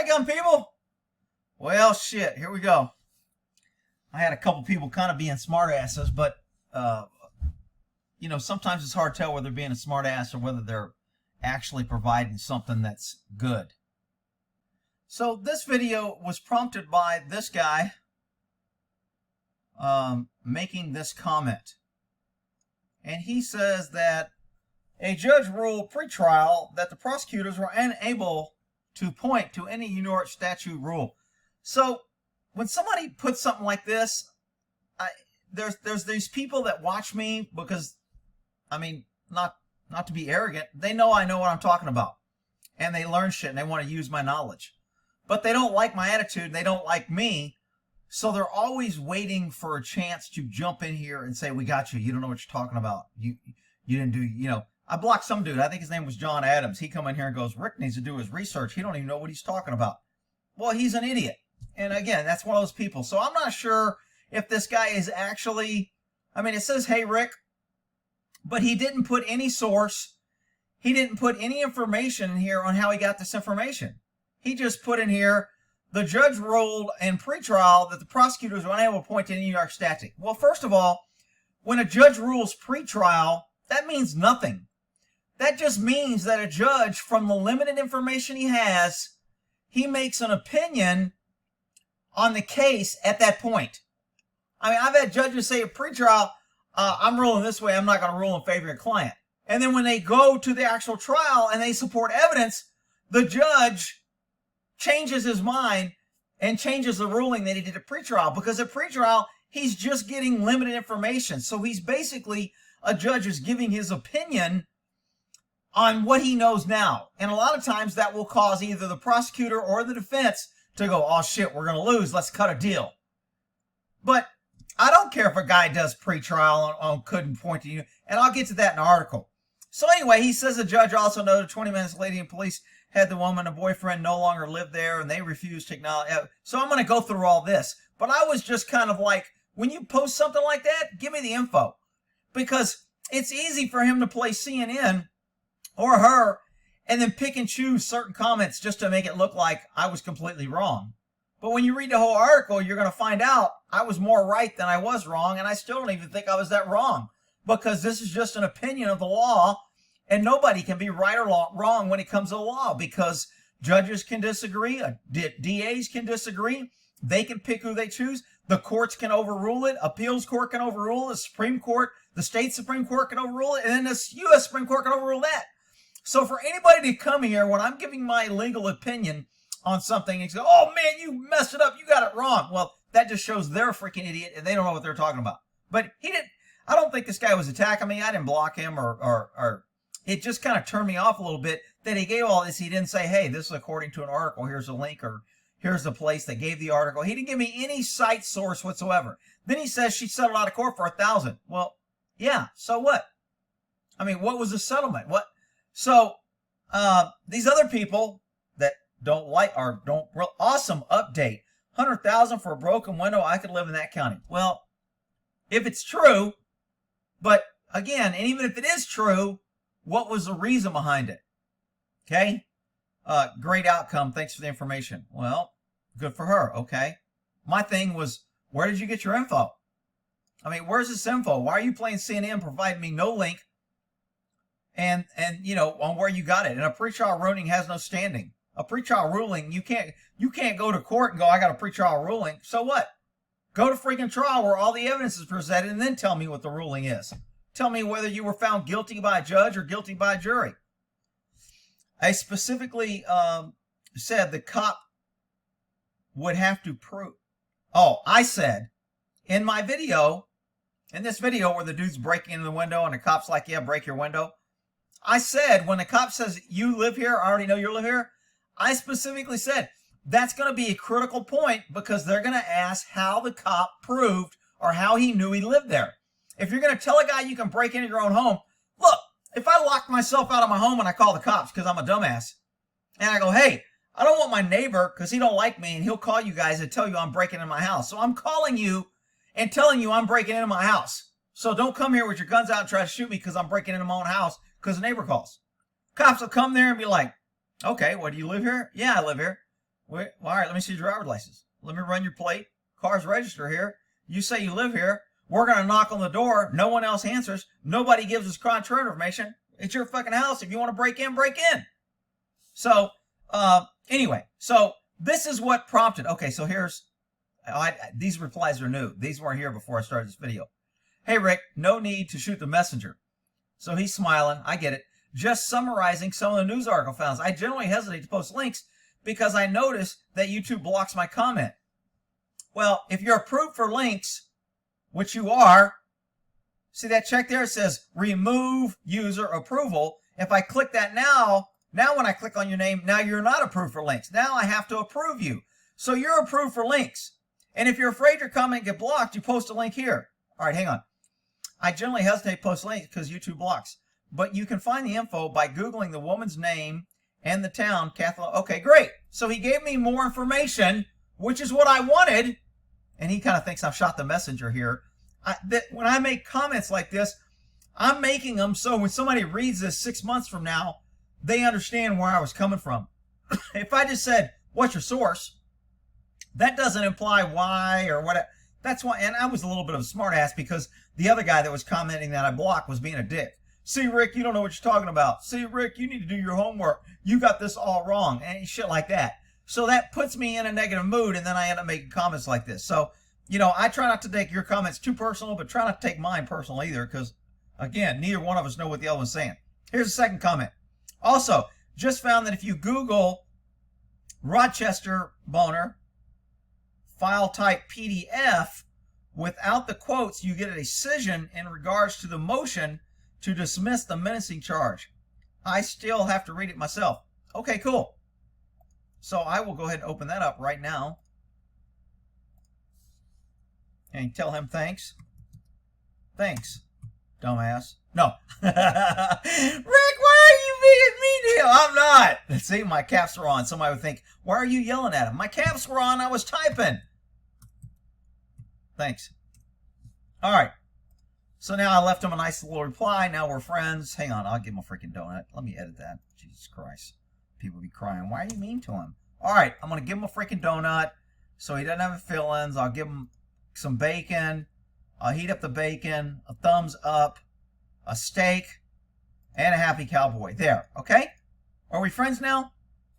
Shotgun people? Well, shit, here we go. I had a couple people kind of being smartasses, but, you know, sometimes it's hard to tell whether they're being a smartass or whether they're actually providing something that's good. So this video was prompted by this guy making this comment. And he says that a judge ruled pre-trial that the prosecutors were unable to point to any New York statute rule. So when somebody puts something like this, there's these people that watch me because, I mean, not to be arrogant, they know I know what I'm talking about. And they learn shit and they want to use my knowledge. But they don't like my attitude and they don't like me. So they're always waiting for a chance to jump in here and say, we got you. You don't know what you're talking about. You didn't do, you know. I blocked some dude. I think his name was John Adams. He come in here and goes, Rick needs to do his research. He don't even know what he's talking about. Well, he's an idiot. And again, that's one of those people. So I'm not sure if this guy is actually, I mean, it says, hey, Rick, but he didn't put any source. He didn't put any information in here on how he got this information. He just put in here, the judge ruled in pretrial that the prosecutors were unable to point to any New York statute. Well, first of all, when a judge rules pretrial, that means nothing. That just means that a judge, from the limited information he has, he makes an opinion on the case at that point. I mean, I've had judges say at pretrial, I'm ruling this way, I'm not going to rule in favor of your client. And then when they go to the actual trial and they support evidence, the judge changes his mind and changes the ruling that he did at pretrial, because at pretrial, he's just getting limited information. So he's basically, a judge is giving his opinion on what he knows now. And a lot of times that will cause either the prosecutor or the defense to go, oh shit, we're going to lose, let's cut a deal. But I don't care if a guy does pretrial on couldn't point to you, and I'll get to that in an article. So anyway, he says the judge also noted 20 minutes later, police had the woman, a boyfriend, no longer lived there, and they refused to acknowledge. So I'm going to go through all this. But I was just kind of like, when you post something like that, give me the info. Because it's easy for him to play CNN or her and then pick and choose certain comments just to make it look like I was completely wrong. But when you read the whole article, you're going to find out I was more right than I was wrong, and I still don't even think I was that wrong, because this is just an opinion of the law, and nobody can be right or wrong when it comes to the law, because judges can disagree, DAs can disagree, they can pick who they choose, the courts can overrule it, appeals court can overrule it, the Supreme Court, the state Supreme Court can overrule it, and then the U.S. Supreme Court can overrule that. So for anybody to come here when I'm giving my legal opinion on something and say, oh man, you messed it up, you got it wrong. Well, that just shows they're a freaking idiot and they don't know what they're talking about. But he didn't, I don't think this guy was attacking me. I didn't block him or it just kind of turned me off a little bit that he gave all this. He didn't say, hey, this is according to an article. Here's a link, or here's the place that gave the article. He didn't give me any site source whatsoever. Then he says she settled out of court for $1,000. Well, yeah, so what? I mean, what was the settlement? What? So, these other people that don't like, or don't, real awesome update, 100,000 for a broken window, I could live in that county. Well, if it's true, but again, and even if it is true, what was the reason behind it? Okay? Great outcome, thanks for the information. Well, good for her, okay? My thing was, where did you get your info? I mean, where's this info? Why are you playing CNN, providing me no link, and you know, on where you got it? And a pretrial ruling has no standing. A pretrial ruling, you can't go to court and go, I got a pretrial ruling. So what? Go to freaking trial where all the evidence is presented and then tell me what the ruling is. Tell me whether you were found guilty by a judge or guilty by a jury. I specifically said the cop would have to prove. Oh, I said in my video, in this video where the dude's breaking into the window and the cop's like, yeah, break your window. I said, when the cop says, you live here, I already know you live here. I specifically said, that's going to be a critical point, because they're going to ask how the cop proved or how he knew he lived there. If you're going to tell a guy you can break into your own home, look, if I lock myself out of my home and I call the cops because I'm a dumbass, and I go, hey, I don't want my neighbor because he don't like me, and he'll call you guys and tell you I'm breaking into my house. So I'm calling you and telling you I'm breaking into my house. So don't come here with your guns out and try to shoot me because I'm breaking into my own house because the neighbor calls. Cops will come there and be like, okay, what, do you live here? Yeah, I live here. Wait, all right, let me see your driver's license. Let me run your plate. Car's registered here. You say you live here. We're going to knock on the door. No one else answers. Nobody gives us contrary information. It's your fucking house. If you want to break in, break in. So, anyway, so this is what prompted. Okay, so here's, these replies are new. These weren't here before I started this video. Hey, Rick, no need to shoot the messenger. So he's smiling. I get it. Just summarizing some of the news article found. I generally hesitate to post links because I notice that YouTube blocks my comment. Well, if you're approved for links, which you are, see that check there? It says remove user approval. If I click that now when I click on your name, now you're not approved for links. Now I have to approve you. So you're approved for links. And if you're afraid your comment get blocked, you post a link here. All right, hang on. I generally hesitate to post links because YouTube blocks. But you can find the info by Googling the woman's name and the town, Kathleen. Okay, great. So he gave me more information, which is what I wanted. And he kind of thinks I've shot the messenger here. When I make comments like this, I'm making them so when somebody reads this 6 months from now, they understand where I was coming from. If I just said, what's your source? That doesn't imply why or what. That's why. And I was a little bit of a smart ass because the other guy that was commenting that I blocked was being a dick. See, Rick, you don't know what you're talking about. See, Rick, you need to do your homework. You got this all wrong. And shit like that. So that puts me in a negative mood, and then I end up making comments like this. So, you know, I try not to take your comments too personal, but try not to take mine personal either because, again, neither one of us know what the other one's saying. Here's a second comment. Also, just found that if you Google Rochester boner, file type PDF, without the quotes, you get a decision in regards to the motion to dismiss the menacing charge. I still have to read it myself. Okay, cool. So I will go ahead and open that up right now. And tell him thanks. Thanks, dumbass. No. Rick, why are you being mean to him? I'm not. See, my caps are on. Somebody would think, why are you yelling at him? My caps were on. I was typing. Thanks. All right. So now I left him a nice little reply. Now we're friends. Hang on. I'll give him a freaking donut. Let me edit that. Jesus Christ. People be crying. Why are you mean to him? All right. I'm going to give him a freaking donut so he doesn't have feelings. I'll give him some bacon. I'll heat up the bacon. A thumbs up. A steak. And a happy cowboy. There. Okay? Are we friends now?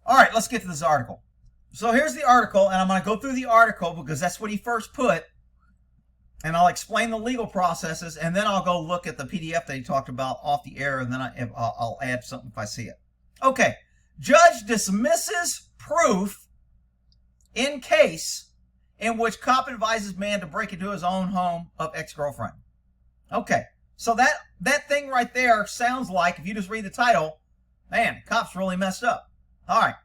All right. Let's get to this article. So here's the article. And I'm going to go through the article because that's what he first put. And I'll explain the legal processes, and then I'll go look at the PDF that he talked about off the air, and then I'll add something if I see it. Okay. Judge dismisses proof in case in which cop advises man to break into his own home of ex-girlfriend. Okay. So that thing right there sounds like, if you just read the title, man, cops really messed up. All right.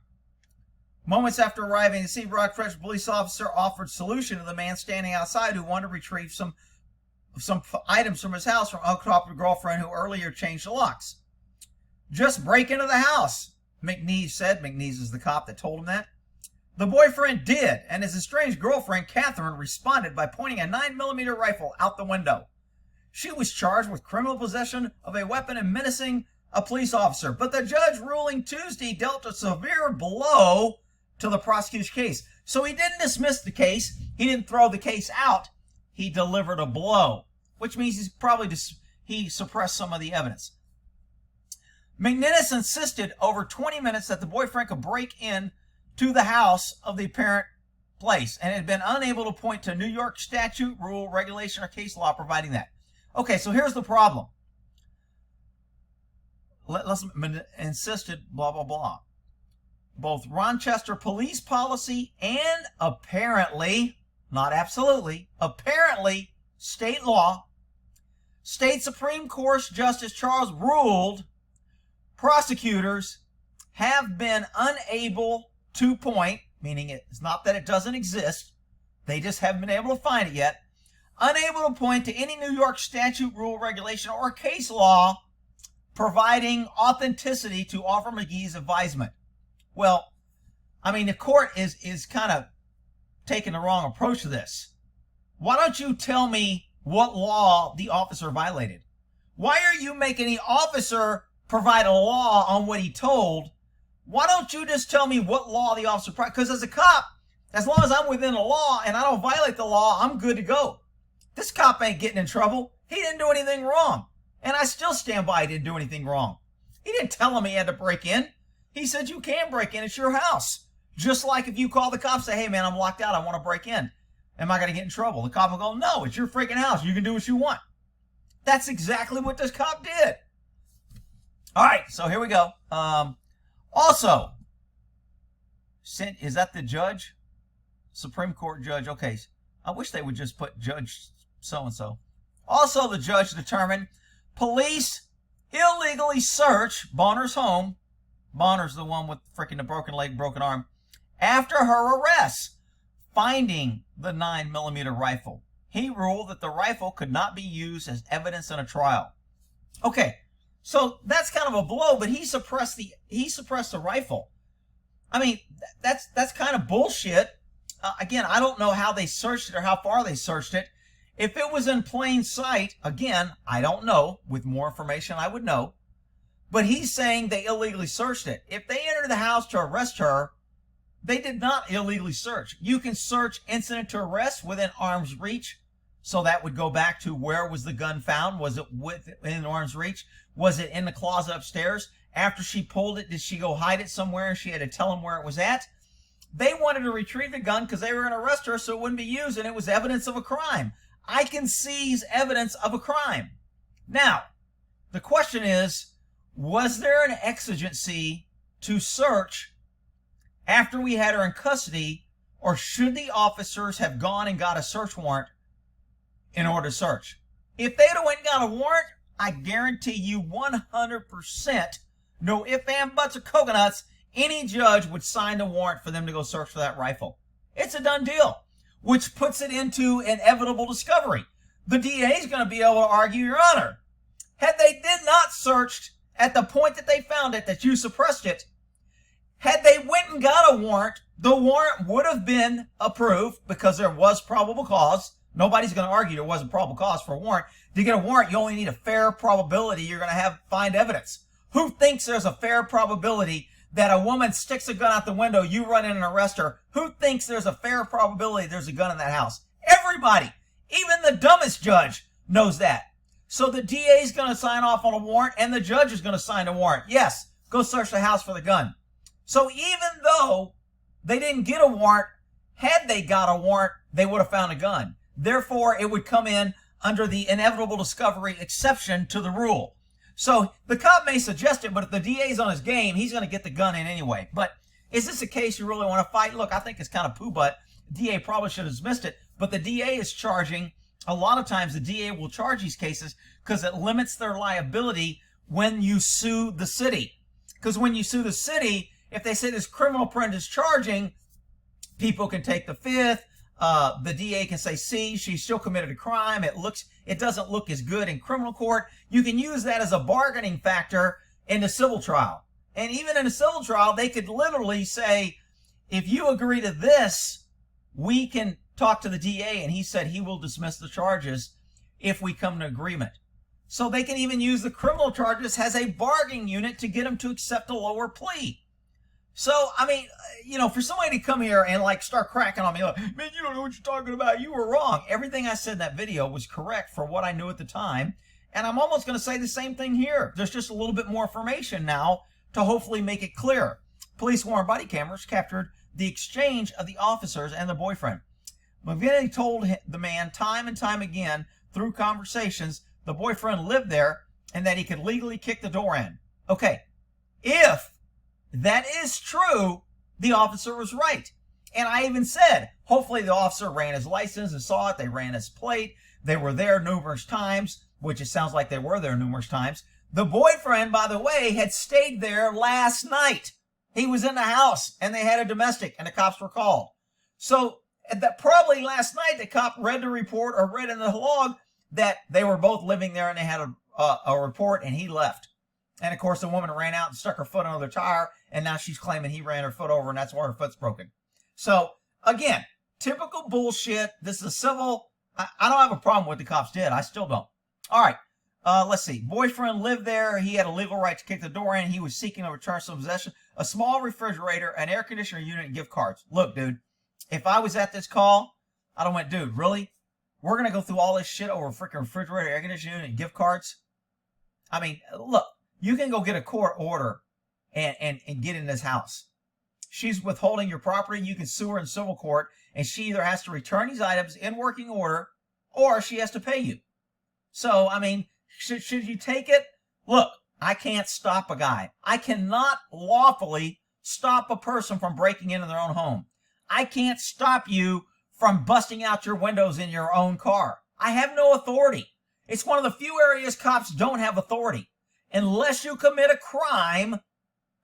Moments after arriving, the Sea Rochester police officer offered solution to the man standing outside who wanted to retrieve some items from his house from a uncooperative girlfriend who earlier changed the locks. Just break into the house, McNeese said. McNeese is the cop that told him that. The boyfriend did, and his estranged girlfriend, Catherine, responded by pointing a 9mm rifle out the window. She was charged with criminal possession of a weapon and menacing a police officer, but the judge ruling Tuesday dealt a severe blow to the prosecution's case. So he didn't dismiss the case. He didn't throw the case out. He delivered a blow, which means he's probably he suppressed some of the evidence. McNeese insisted over 20 minutes that the boyfriend could break in to the house of the apparent place and had been unable to point to New York statute, rule, regulation, or case law providing that. Okay, so here's the problem. Let's insisted, blah, blah, blah. Both Rochester police policy and apparently, not absolutely, apparently state law, state Supreme Court Justice Charles ruled prosecutors have been unable to point, meaning it's not that it doesn't exist, they just haven't been able to find it yet, unable to point to any New York statute, rule, regulation, or case law providing authenticity to Officer McGee's advisement. Well, I mean, the court is kind of taking the wrong approach to this. Why don't you tell me what law the officer violated? Why are you making the officer provide a law on what he told Why don't you just tell me what law the officer... Because as a cop, as long as I'm within the law and I don't violate the law, I'm good to go. This cop ain't getting in trouble. He didn't do anything wrong. And I still stand by he didn't do anything wrong. He didn't tell him he had to break in. He said you can break in. It's your house. Just like if you call the cops and say, hey, man, I'm locked out. I want to break in. Am I going to get in trouble? The cop will go, no, it's your freaking house. You can do what you want. That's exactly what this cop did. All right, so here we go. Also, is that the judge? Supreme Court judge. Okay, I wish they would just put Judge so-and-so. Also, the judge determined police illegally search Bonner's home. Bonner's the one with freaking the broken leg, broken arm. After her arrest, finding the 9mm rifle. He ruled that the rifle could not be used as evidence in a trial. Okay, so that's kind of a blow, but he suppressed the rifle. I mean, that's kind of bullshit. Again, I don't know how they searched it or how far they searched it. If it was in plain sight, again, I don't know. With more information, I would know. But he's saying they illegally searched it. If they entered the house to arrest her, they did not illegally search. You can search incident to arrest within arm's reach. So that would go back to where was the gun found? Was it within arm's reach? Was it in the closet upstairs? After she pulled it, did she go hide it somewhere and she had to tell them where it was at? They wanted to retrieve the gun because they were going to arrest her so it wouldn't be used, and it was evidence of a crime. I can seize evidence of a crime. Now, the question is, was there an exigency to search after we had her in custody, or should the officers have gone and got a search warrant in order to search? If they'd have went and got a warrant, I guarantee you 100%, no ifs, ands, buts, or coconuts, any judge would sign the warrant for them to go search for that rifle. It's a done deal, which puts it into inevitable discovery. The DA is going to be able to argue, Your Honor, had they did not searched at the point that they found it, that you suppressed it, had they went and got a warrant, the warrant would have been approved because there was probable cause. Nobody's going to argue there wasn't probable cause for a warrant. To get a warrant, you only need a fair probability you're going to find evidence. Who thinks there's a fair probability that a woman sticks a gun out the window, you run in and arrest her? Who thinks there's a fair probability there's a gun in that house? Everybody. Even the dumbest judge knows that. So the DA is going to sign off on a warrant and the judge is going to sign a warrant. Yes, go search the house for the gun. So even though they didn't get a warrant, had they got a warrant, they would have found a gun. Therefore, it would come in under the inevitable discovery exception to the rule. So the cop may suggest it, but if the DA's on his game, he's going to get the gun in anyway. But is this a case you really want to fight? Look, I think it's kind of poo-butt. The DA probably should have dismissed it, but the DA is charging. A lot of times the DA will charge these cases because it limits their liability when you sue the city. Because when you sue the city, if they say this criminal friend is charging, people can take the fifth. The DA can say, see, she still committed a crime. It doesn't look as good in criminal court. You can use that as a bargaining factor in a civil trial. And even in a civil trial, they could literally say, if you agree to this, we can talk to the DA, and he said he will dismiss the charges if we come to agreement. So they can even use the criminal charges as a bargaining unit to get them to accept a lower plea. So, I mean, you know, for somebody to come here and like start cracking on me, like, man, you don't know what you're talking about. You were wrong. Everything I said in that video was correct for what I knew at the time. And I'm almost going to say the same thing here. There's just a little bit more information now to hopefully make it clear. Police worn body cameras captured the exchange of the officers and their boyfriend. McVinney told the man time and time again through conversations the boyfriend lived there and that he could legally kick the door in. Okay, if that is true, the officer was right. And I even said, hopefully the officer ran his license and saw it. They ran his plate. They were there numerous times, which it sounds like they were there numerous times. The boyfriend, by the way, had stayed there last night. He was in the house and they had a domestic and the cops were called. So that probably last night the cop read the report or read in the log that they were both living there and they had a report and he left. And of course the woman ran out and stuck her foot under the tire and now she's claiming he ran her foot over and that's why her foot's broken. So again, typical bullshit. This is a civil. I don't have a problem with what the cops did. I still don't. All right. let's see. Boyfriend lived there. He had a legal right to kick the door in. He was seeking to return some possession, a small refrigerator, an air conditioner unit, and gift cards. Look, dude, if I was at this call, I'd have went, dude, really? We're going to go through all this shit over a freaking refrigerator, air conditioner unit, and gift cards? I mean, look, you can go get a court order and get in this house. She's withholding your property. You can sue her in civil court, and she either has to return these items in working order or she has to pay you. So, I mean, should you take it? Look, I can't stop a guy. I cannot lawfully stop a person from breaking into their own home. I can't stop you from busting out your windows in your own car. I have no authority. It's one of the few areas cops don't have authority. Unless you commit a crime,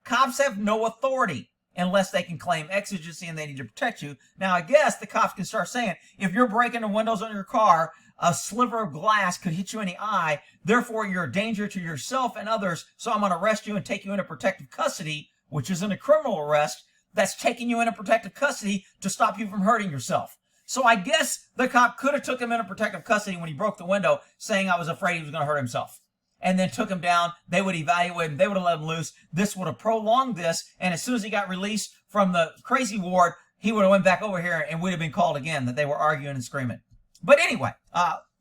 cops have no authority unless they can claim exigency and they need to protect you. Now, I guess the cops can start saying, if you're breaking the windows on your car, a sliver of glass could hit you in the eye. Therefore, you're a danger to yourself and others. So I'm going to arrest you and take you into protective custody, which isn't a criminal arrest. That's taking you into protective custody to stop you from hurting yourself. So I guess the cop could have took him into protective custody when he broke the window, saying I was afraid he was going to hurt himself. And then took him down. They would evaluate him. They would have let him loose. This would have prolonged this. And as soon as he got released from the crazy ward, he would have went back over here and would have been called again that they were arguing and screaming. But anyway,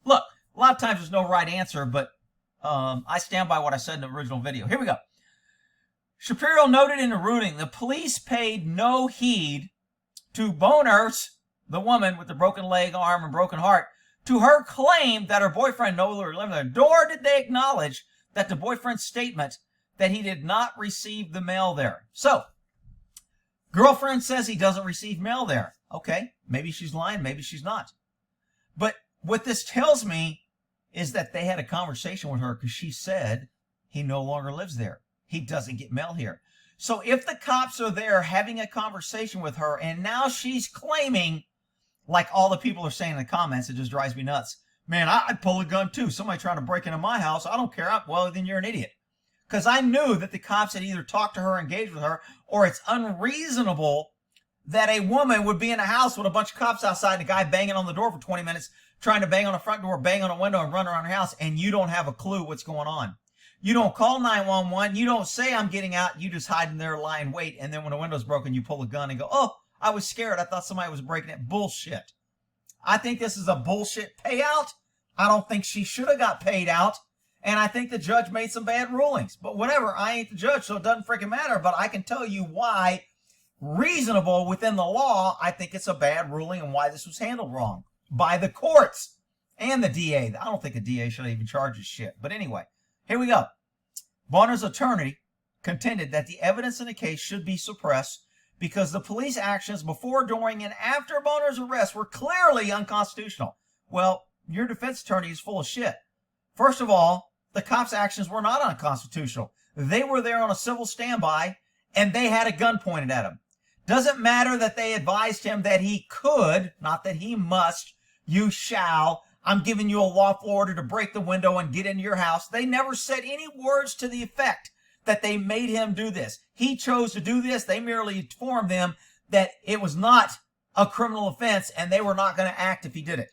look, a lot of times there's no right answer, but I stand by what I said in the original video. Here we go. Shapiro noted in the ruling, the police paid no heed to Boners, the woman with the broken leg, arm, and broken heart, to her claim that her boyfriend no longer lived there, nor did they acknowledge that the boyfriend's statement that he did not receive the mail there. So, girlfriend says he doesn't receive mail there. Okay, maybe she's lying, maybe she's not. But what this tells me is that they had a conversation with her because she said he no longer lives there. He doesn't get mail here. So if the cops are there having a conversation with her and now she's claiming, like all the people are saying in the comments, it just drives me nuts. Man, I'd pull a gun too. Somebody trying to break into my house. I don't care. Well, then you're an idiot. Because I knew that the cops had either talked to her, engaged with her, or it's unreasonable that a woman would be in a house with a bunch of cops outside and a guy banging on the door for 20 minutes, trying to bang on the front door, bang on a window, and run around her house, and you don't have a clue what's going on. You don't call 911. You don't say, I'm getting out. You just hide in there, lie in wait, and then when the window's broken, you pull a gun and go, oh, I was scared. I thought somebody was breaking it. Bullshit. I think this is a bullshit payout. I don't think she should have got paid out. And I think the judge made some bad rulings. But whatever, I ain't the judge, so it doesn't freaking matter. But I can tell you why, reasonable within the law, I think it's a bad ruling and why this was handled wrong by the courts and the DA. I don't think the DA should even charge this shit. But anyway, here we go. Bonner's attorney contended that the evidence in the case should be suppressed because the police actions before, during, and after Bonner's arrest were clearly unconstitutional. Well, your defense attorney is full of shit. First of all, the cops' actions were not unconstitutional. They were there on a civil standby, and they had a gun pointed at him. Doesn't matter that they advised him that he could, not that he must, you shall, I'm giving you a lawful order to break the window and get into your house. They never said any words to the effect that they made him do this. He chose to do this. They merely informed them that it was not a criminal offense and they were not going to act if he did it.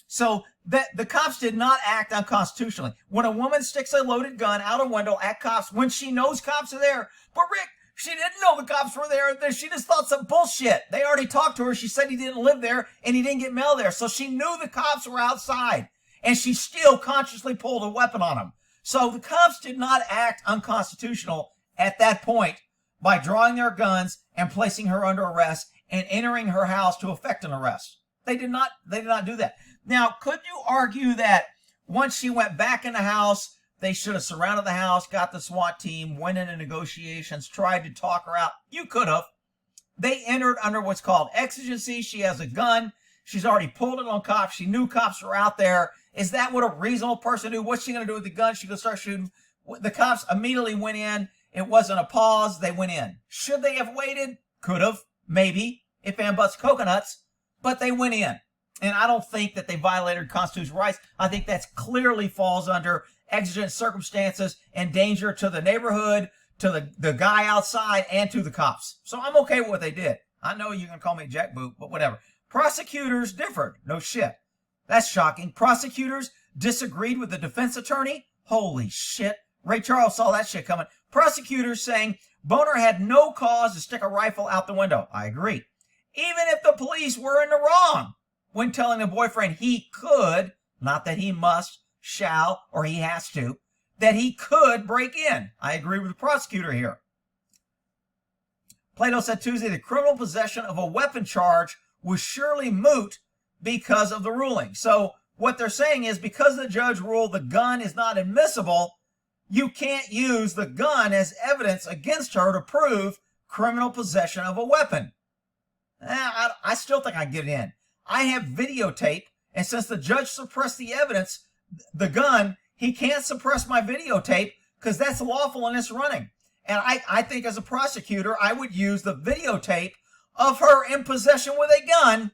So the cops did not act unconstitutionally. When a woman sticks a loaded gun out a window at cops, when she knows cops are there, but Rick, she didn't know the cops were there. She just thought some bullshit. They already talked to her. She said he didn't live there and he didn't get mail there. So she knew the cops were outside and she still consciously pulled a weapon on him. So the cops did not act unconstitutional at that point by drawing their guns and placing her under arrest and entering her house to effect an arrest. They did not do that. Now, could you argue that once she went back in the house, they should have surrounded the house, got the SWAT team, went into negotiations, tried to talk her out? You could have. They entered under what's called exigency. She has a gun. She's already pulled it on cops. She knew cops were out there. Is that what a reasonable person do? What's she going to do with the gun? She's going to start shooting. The cops immediately went in. It wasn't a pause. They went in. Should they have waited? Could have. Maybe. If and buts coconuts. But they went in. And I don't think that they violated constitutional rights. I think that clearly falls under exigent circumstances and danger to the neighborhood, to the guy outside, and to the cops. So I'm okay with what they did. I know you're going to call me a jackboot, but whatever. Prosecutors differed. No shit. That's shocking. Prosecutors disagreed with the defense attorney. Holy shit. Ray Charles saw that shit coming. Prosecutors saying Boner had no cause to stick a rifle out the window. I agree. Even if the police were in the wrong when telling the boyfriend he could, not that he must, shall, or he has to, that he could break in. I agree with the prosecutor here. Plato said Tuesday the criminal possession of a weapon charge was surely moot because of the ruling. So what they're saying is because the judge ruled the gun is not admissible, you can't use the gun as evidence against her to prove criminal possession of a weapon. I still think I can get it in. I have videotape, and since the judge suppressed the evidence, the gun, he can't suppress my videotape because that's lawful and it's running. And I think as a prosecutor, I would use the videotape of her in possession with a gun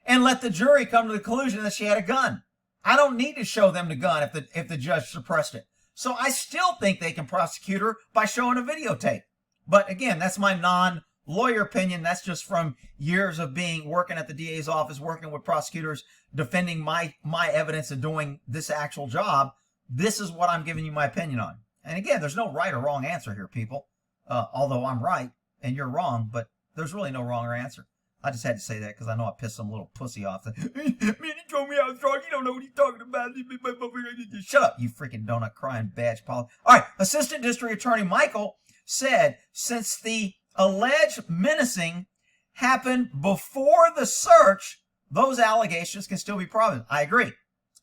and let the jury come to the conclusion that she had a gun. I don't need to show them the gun if the judge suppressed it. So I still think they can prosecute her by showing a videotape. But again, that's my non-lawyer opinion. That's just from years of working at the DA's office, working with prosecutors, defending my evidence and doing this actual job. This is what I'm giving you my opinion on. And again, there's no right or wrong answer here, people. Although I'm right and you're wrong, but there's really no wrong or answer. I just had to say that because I know I pissed some little pussy off. Man, he told me I was wrong. You don't know what he's talking about. Shut up, you freaking donut crying badge policy. All right, Assistant District Attorney Michael said since the alleged menacing happened before the search, those allegations can still be proven. I agree.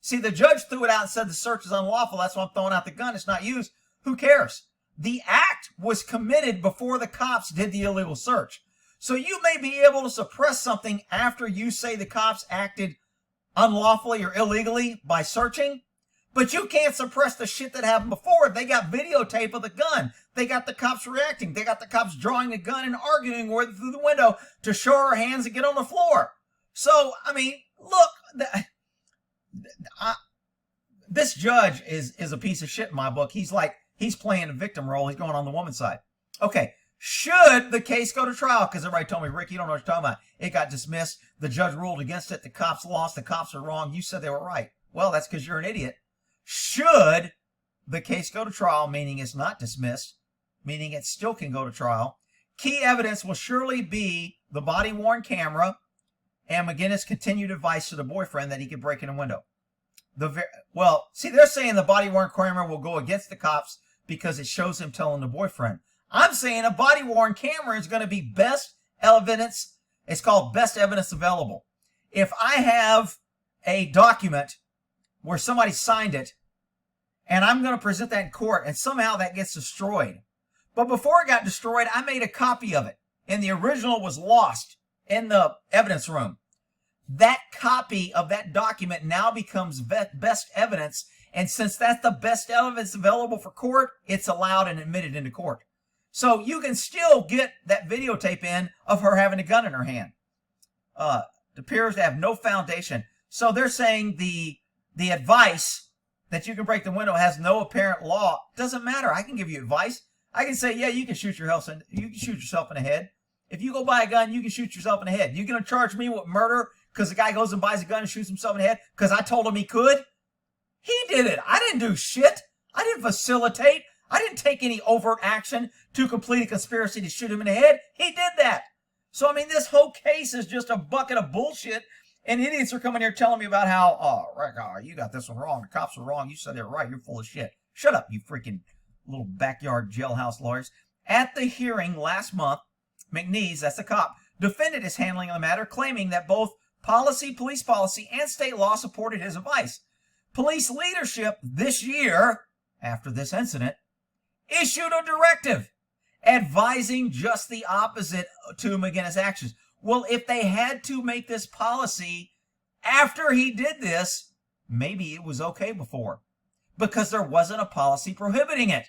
See, the judge threw it out and said the search is unlawful. That's why I'm throwing out the gun. It's not used. Who cares? The act was committed before the cops did the illegal search. So you may be able to suppress something after you say the cops acted unlawfully or illegally by searching, but you can't suppress the shit that happened before. They got videotape of the gun. They got the cops reacting. They got the cops drawing the gun and arguing with it through the window to show her hands and get on the floor. So, I mean, look, this judge is a piece of shit in my book. He's playing a victim role. He's going on the woman's side. Okay. Should the case go to trial? Because everybody told me, Rick, you don't know what you're talking about. It got dismissed. The judge ruled against it. The cops lost. The cops are wrong. You said they were right. Well, that's because you're an idiot. Should the case go to trial, meaning it's not dismissed, meaning it still can go to trial, key evidence will surely be the body-worn camera and McGinnis' continued advice to the boyfriend that he could break in a window. Well, see, they're saying the body-worn camera will go against the cops because it shows him telling the boyfriend. I'm saying a body-worn camera is going to be best evidence. It's called best evidence available. If I have a document where somebody signed it, and I'm going to present that in court, and somehow that gets destroyed. But before it got destroyed, I made a copy of it, and the original was lost in the evidence room. That copy of that document now becomes best evidence, and since that's the best evidence available for court, it's allowed and admitted into court. So you can still get that videotape in of her having a gun in her hand. It appears to have no foundation. So they're saying the advice that you can break the window has no apparent law. Doesn't matter. I can give you advice. I can say, yeah, you can shoot yourself in the head. If you go buy a gun, you can shoot yourself in the head. You're going to charge me with murder because the guy goes and buys a gun and shoots himself in the head because I told him he could? He did it. I didn't do shit. I didn't facilitate. I didn't take any overt action to complete a conspiracy to shoot him in the head. He did that. So, I mean, this whole case is just a bucket of bullshit. And idiots are coming here telling me about how, Rick, you got this one wrong. The cops were wrong. You said they were right. You're full of shit. Shut up, you freaking little backyard jailhouse lawyers. At the hearing last month, McNeese, that's the cop, defended his handling of the matter, claiming that both police policy, and state law supported his advice. Police leadership this year, after this incident, issued a directive advising just the opposite to McGinnis' actions. Well, if they had to make this policy after he did this, maybe it was okay before because there wasn't a policy prohibiting it.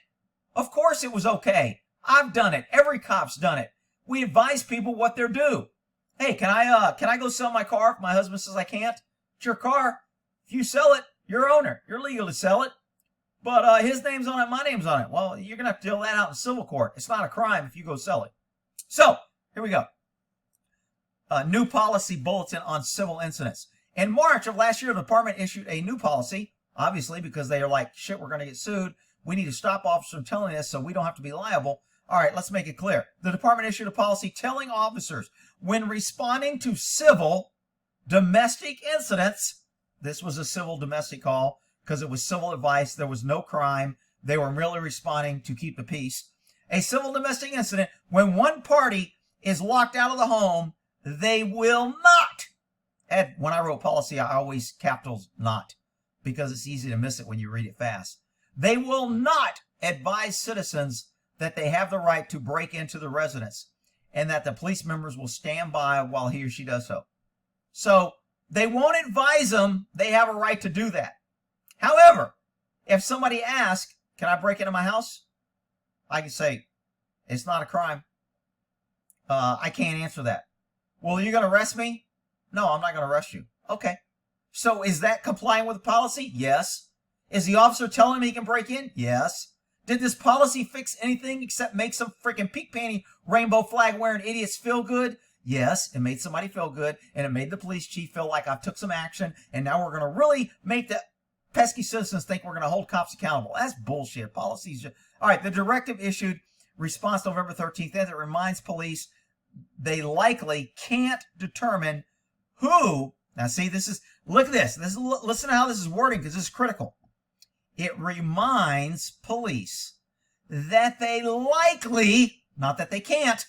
Of course it was okay. I've done it. Every cop's done it. We advise people what they're due. Hey, can I go sell my car if my husband says I can't? It's your car. If you sell it, you're owner. You're legal to sell it. But his name's on it, my name's on it. Well, you're going to have to deal that out in civil court. It's not a crime if you go sell it. So, here we go. New policy bulletin on civil incidents. In March of last year, the department issued a new policy obviously, because they are like, shit, we're going to get sued. We need to stop officers from telling us so we don't have to be liable. All right, let's make it clear. The department issued a policy telling officers when responding to civil domestic incidents, this was a civil domestic call because it was civil advice. There was no crime. They were merely responding to keep the peace. A civil domestic incident, when one party is locked out of the home, they will not. And when I wrote policy, I always capitals not because it's easy to miss it when you read it fast. They will not advise citizens that they have the right to break into the residence and that the police members will stand by while he or she does so. So they won't advise them they have a right to do that. However, if somebody asks, can I break into my house? I can say, it's not a crime. I can't answer that. Well, are you going to arrest me? No, I'm not going to arrest you. Okay. So is that complying with the policy? Yes. Is the officer telling him he can break in? Yes. Did this policy fix anything except make some freaking peak panty rainbow flag wearing idiots feel good? Yes, it made somebody feel good, and it made the police chief feel like I took some action, and now we're going to really make the pesky citizens think we're going to hold cops accountable. That's bullshit. Policies. All right, the directive issued response November 13th, as it reminds police they likely can't determine who. Now, see, this is, look at this. Listen to how this is wording because this is critical. It reminds police that they likely, not that they can't,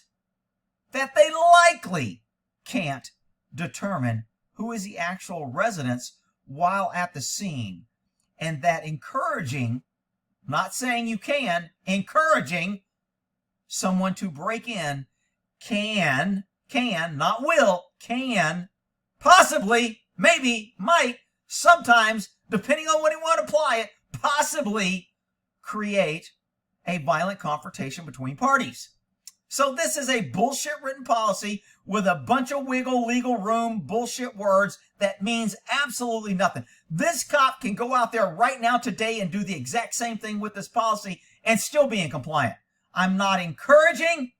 that they likely can't determine who is the actual residents while at the scene, and that encouraging, not saying you can, encouraging someone to break in can, not will, can, possibly, maybe, might, sometimes, depending on what you want to apply it, possibly create a violent confrontation between parties. So this is a bullshit written policy with a bunch of wiggle legal room bullshit words that means absolutely nothing. This cop can go out there right now today and do the exact same thing with this policy and still be in compliance. I'm not encouraging,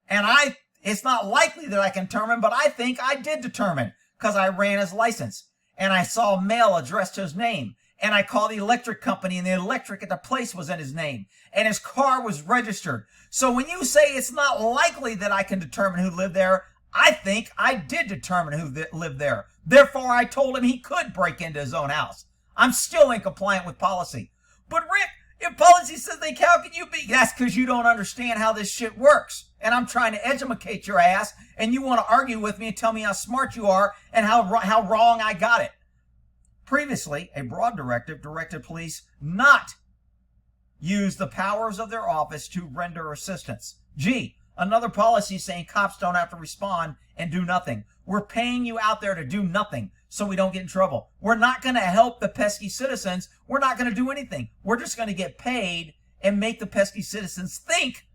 and it's not likely that I can determine, but I think I did determine because I ran his license and I saw mail addressed to his name. And I called the electric company, and the electric at the place was in his name. And his car was registered. So when you say it's not likely that I can determine who lived there, I think I did determine who lived there. Therefore, I told him he could break into his own house. I'm still in compliance with policy. But Rick, if policy says they can, how can you be? That's because you don't understand how this shit works. And I'm trying to educate your ass, and you want to argue with me and tell me how smart you are and how wrong I got it. Previously, a broad directive directed police not use the powers of their office to render assistance. G, another policy saying cops don't have to respond and do nothing. We're paying you out there to do nothing so we don't get in trouble. We're not going to help the pesky citizens. We're not going to do anything. We're just going to get paid and make the pesky citizens think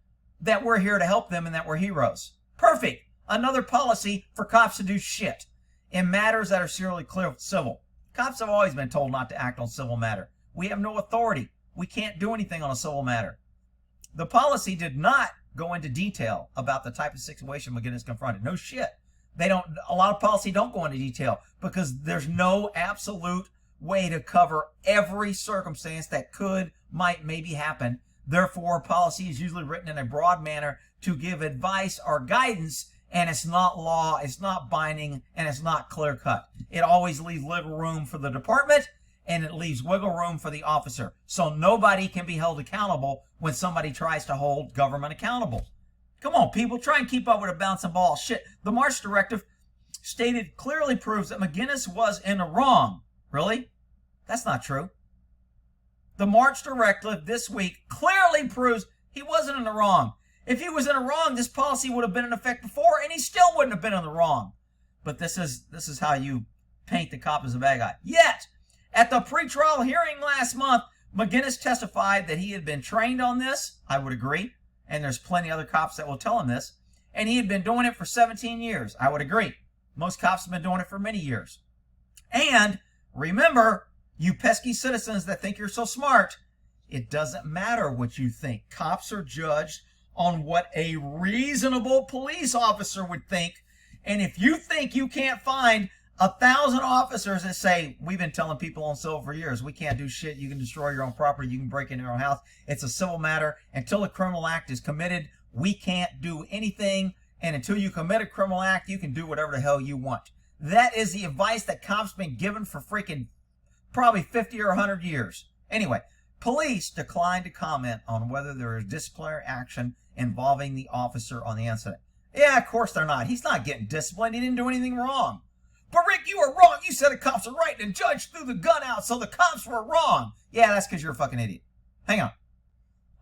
that we're here to help them and that we're heroes. Perfect. Another policy for cops to do shit in matters that are serially clear civil. Cops have always been told not to act on civil matter. We have no authority. We can't do anything on a civil matter. The policy did not go into detail about the type of situation McGinnis confronted. No shit. A lot of policy don't go into detail because there's no absolute way to cover every circumstance that could, might, maybe happen. Therefore, policy is usually written in a broad manner to give advice or guidance, and it's not law, it's not binding, and it's not clear-cut. It always leaves wiggle room for the department, and it leaves wiggle room for the officer. So nobody can be held accountable when somebody tries to hold government accountable. Come on, people, try and keep up with a bouncing ball. Shit, the March directive stated clearly proves that McGinnis was in the wrong. Really? That's not true. The March directive this week clearly proves he wasn't in the wrong. If he was in the wrong, this policy would have been in effect before, and he still wouldn't have been in the wrong. But this is how you paint the cop as a bad guy. Yet, at the pretrial hearing last month, McGinnis testified that he had been trained on this. I would agree. And there's plenty of other cops that will tell him this. And he had been doing it for 17 years. I would agree. Most cops have been doing it for many years. And remember, you pesky citizens that think you're so smart, it doesn't matter what you think. Cops are judged on what a reasonable police officer would think. And if you think you can't find 1,000 officers that say, we've been telling people on civil for years, we can't do shit. You can destroy your own property. You can break into your own house. It's a civil matter. Until a criminal act is committed, we can't do anything. And until you commit a criminal act, you can do whatever the hell you want. That is the advice that cops been given for freaking probably 50 or 100 years. Anyway, police declined to comment on whether there is disciplinary action involving the officer on the incident. Yeah, of course they're not. He's not getting disciplined. He didn't do anything wrong. But Rick, you were wrong. You said the cops are right, and the judge threw the gun out, so the cops were wrong. Yeah, that's because you're a fucking idiot. Hang on.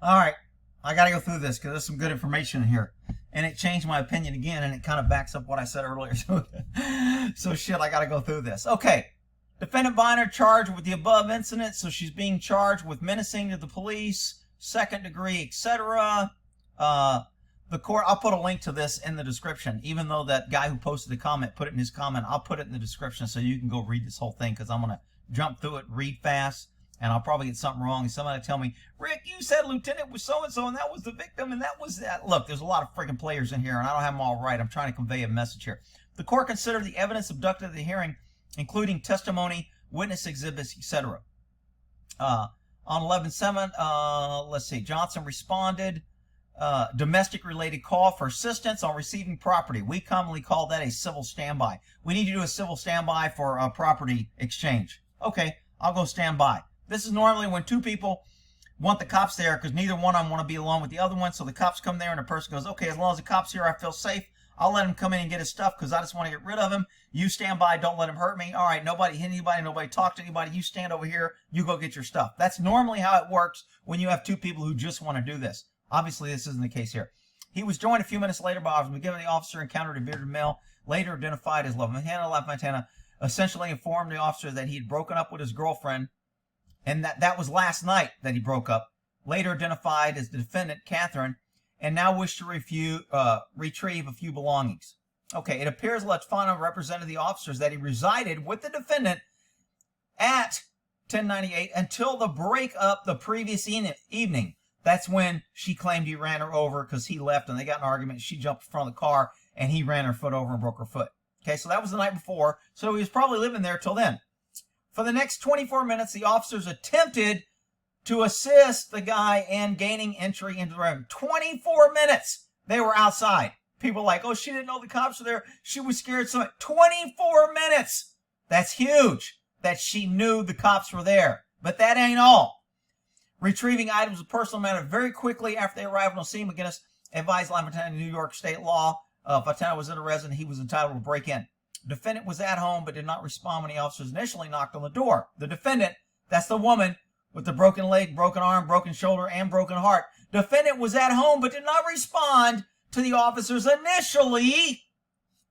All right, I got to go through this because there's some good information in here. And it changed my opinion again, and it kind of backs up what I said earlier. So shit, I got to go through this. Okay, defendant Viner charged with the above incident, so she's being charged with menacing to the police, second degree, etc. The court, I'll put a link to this in the description, even though that guy who posted the comment put it in his comment. I'll put it in the description so you can go read this whole thing, because I'm going to jump through it, read fast, and I'll probably get something wrong. And somebody tell me, Rick, you said Lieutenant was so-and-so, and that was the victim, and that was that. Look, there's a lot of freaking players in here, and I don't have them all right. I'm trying to convey a message here. The court considered the evidence abducted at the hearing, including testimony, witness exhibits, etc. On 11/7, let's see, Johnson responded. Domestic related call for assistance on receiving property. We commonly call that a civil standby. We need to do a civil standby for a property exchange. Okay, I'll go stand by. This is normally when two people want the cops there because neither one of them want to be alone with the other one. So the cops come there and the person goes, okay, as long as the cop's here, I feel safe. I'll let him come in and get his stuff because I just want to get rid of him. You stand by. Don't let him hurt me. All right, nobody hit anybody. Nobody talk to anybody. You stand over here. You go get your stuff. That's normally how it works when you have two people who just want to do this. Obviously, this isn't the case here. He was joined a few minutes later by Officer McGibbon. The officer encountered a bearded male, later identified as LaFontana, essentially informed the officer that he had broken up with his girlfriend, and that was last night that he broke up. Later identified as the defendant, Catherine, and now wished to retrieve a few belongings. Okay, it appears LaFontana represented the officers that he resided with the defendant at 1098 until the breakup the previous evening. That's when she claimed he ran her over because he left and they got in an argument. She jumped in front of the car and he ran her foot over and broke her foot. Okay, so that was the night before. So he was probably living there till then. For the next 24 minutes, the officers attempted to assist the guy in gaining entry into the room. 24 minutes they were outside. People were like, oh, she didn't know the cops were there. She was scared. So 24 minutes. That's huge that she knew the cops were there. But that ain't all. Retrieving items of personal matter very quickly after they arrived on scene. McGinnis advised LaFontana New York state law. Fontana was in a residence. He was entitled to break in. Defendant was at home but did not respond when the officers initially knocked on the door. The defendant, that's the woman with the broken leg, broken arm, broken shoulder, and broken heart. Defendant was at home but did not respond to the officers initially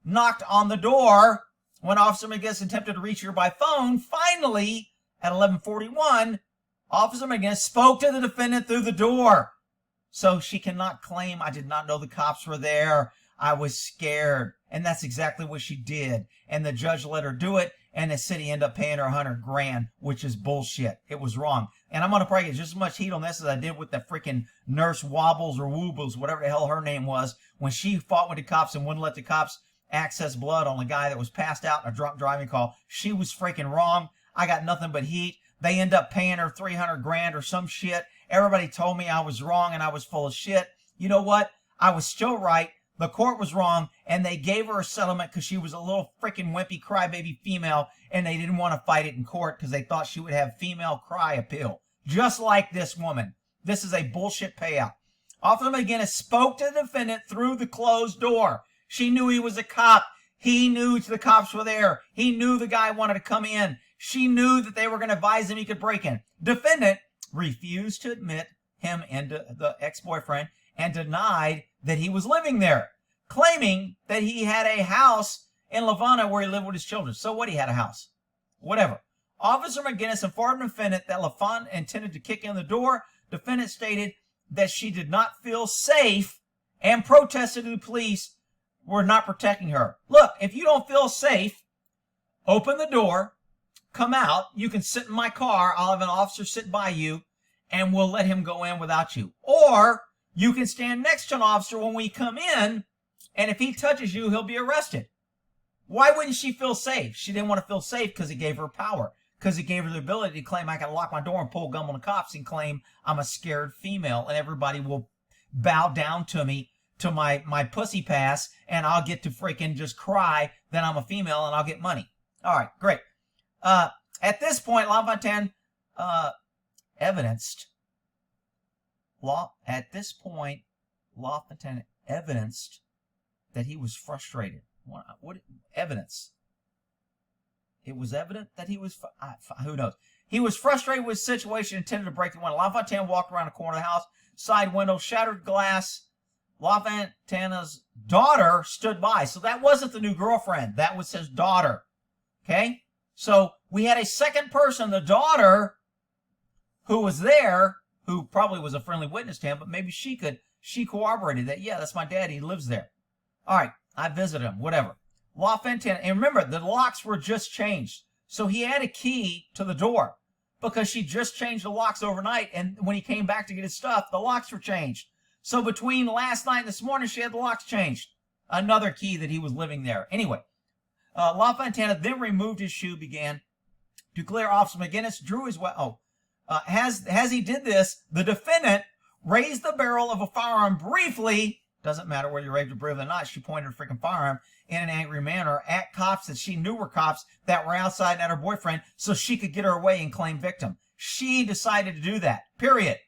knocked on the door. When Officer McGinnis attempted to reach her by phone, finally, at 11:41, Officer McGinnis spoke to the defendant through the door. So she cannot claim, I did not know the cops were there. I was scared. And that's exactly what she did. And the judge let her do it. And the city ended up paying her $100 grand, which is bullshit. It was wrong. And I'm going to probably get just as much heat on this as I did with the freaking nurse Wobbles or Woobles, whatever the hell her name was, when she fought with the cops and wouldn't let the cops access blood on a guy that was passed out in a drunk driving call. She was freaking wrong. I got nothing but heat. They end up paying her $300 grand or some shit. Everybody told me I was wrong and I was full of shit. You know what? I was still right. The court was wrong, and they gave her a settlement because she was a little freaking wimpy crybaby female, and they didn't want to fight it in court because they thought she would have female cry appeal. Just like this woman. This is a bullshit payout. Officer McGinnis spoke to the defendant through the closed door. She knew he was a cop. He knew the cops were there. He knew the guy wanted to come in. She knew that they were going to advise him he could break in. Defendant refused to admit him into the ex-boyfriend and denied that he was living there, claiming that he had a house in Lavana where he lived with his children. So what? He had a house. Whatever. Officer McGinnis informed the defendant that LaFont intended to kick in the door. Defendant stated that she did not feel safe and protested to the police were not protecting her. Look, if you don't feel safe, open the door. Come out, you can sit in my car, I'll have an officer sit by you, and we'll let him go in without you. Or, you can stand next to an officer when we come in, and if he touches you, he'll be arrested. Why wouldn't she feel safe? She didn't want to feel safe because it gave her power. Because it gave her the ability to claim I can lock my door and pull a gun on the cops and claim I'm a scared female and everybody will bow down to me, to my pussy pass, and I'll get to freaking just cry that I'm a female and I'll get money. All right, great. At this point, LaFontaine evidenced that he was frustrated. What evidence? It was evident that he was, who knows? He was frustrated with the situation and intended to break the window. LaFontaine walked around the corner of the house, side window, shattered glass. LaFontaine's daughter stood by. So that wasn't the new girlfriend. That was his daughter. Okay? So we had a second person, the daughter, who was there, who probably was a friendly witness to him, but maybe she corroborated that, yeah, that's my dad. He lives there. All right, I visited him, whatever. LaFontaine, and remember, the locks were just changed. So he had a key to the door because she just changed the locks overnight. And when he came back to get his stuff, the locks were changed. So between last night and this morning, she had the locks changed. Another key that he was living there. Anyway, LaFontaine then removed his shoe, began to clear. Officer McGinnis drew his weapon. As he did this, the defendant raised the barrel of a firearm briefly. Doesn't matter whether you raised it briefly or not. She pointed a freaking firearm in an angry manner at cops that she knew were cops that were outside and at her boyfriend so she could get her away and claim victim. She decided to do that, period.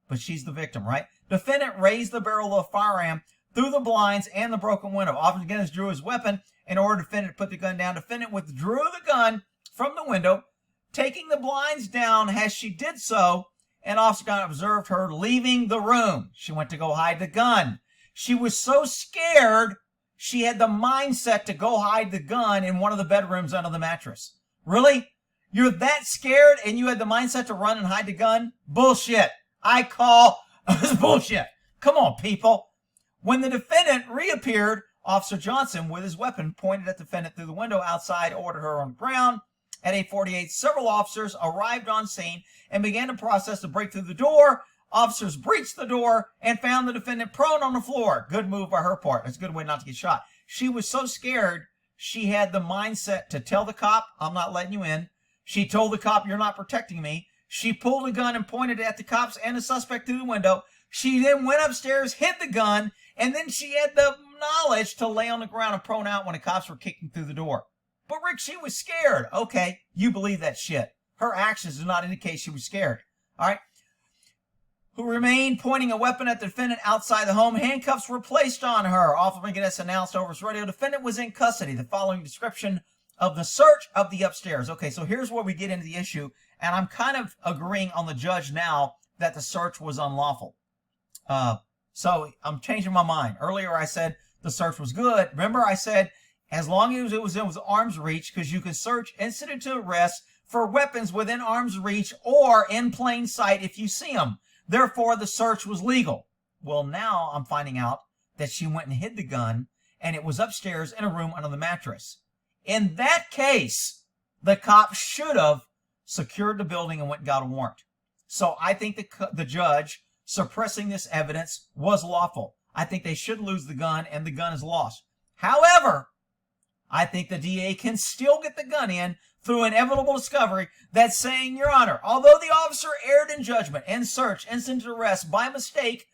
But she's the victim, right? Defendant raised the barrel of the firearm through the blinds and the broken window. Officer McGinnis drew his weapon in order for defendant to put the gun down. Defendant withdrew the gun from the window, taking the blinds down as she did so, and Officer Gunn observed her leaving the room. She went to go hide the gun. She was so scared, she had the mindset to go hide the gun in one of the bedrooms under the mattress. Really? You're that scared and you had the mindset to run and hide the gun? Bullshit. I call bullshit. Come on, people. When the defendant reappeared, Officer Johnson, with his weapon pointed at the defendant through the window outside, ordered her on the ground. At 8:48, several officers arrived on scene and began the process to break through the door. Officers breached the door and found the defendant prone on the floor. Good move by her part. That's a good way not to get shot. She was so scared, she had the mindset to tell the cop, I'm not letting you in. She told the cop, you're not protecting me. She pulled a gun and pointed it at the cops and the suspect through the window. She then went upstairs, hid the gun, and then she had the knowledge to lay on the ground and prone out when the cops were kicking through the door. But Rick, she was scared. Okay, you believe that shit. Her actions do not indicate she was scared. All right. Who remained pointing a weapon at the defendant outside the home. Handcuffs were placed on her. Officer McGinnis announced over his radio, defendant was in custody. The following description of the search of the upstairs. Okay, so here's where we get into the issue, and I'm kind of agreeing on the judge now that the search was unlawful. So I'm changing my mind. Earlier I said the search was good. Remember I said as long as it was in arm's reach, because you can search incident to arrest for weapons within arm's reach or in plain sight if you see them. Therefore, the search was legal. Well, now I'm finding out that she went and hid the gun, and it was upstairs in a room under the mattress. In that case, the cop should have secured the building and went and got a warrant. So I think the judge suppressing this evidence was lawful. I think they should lose the gun, and the gun is lost. However, I think the DA can still get the gun in through inevitable discovery that's saying, Your Honor, although the officer erred in judgment and search incident to arrest by mistake,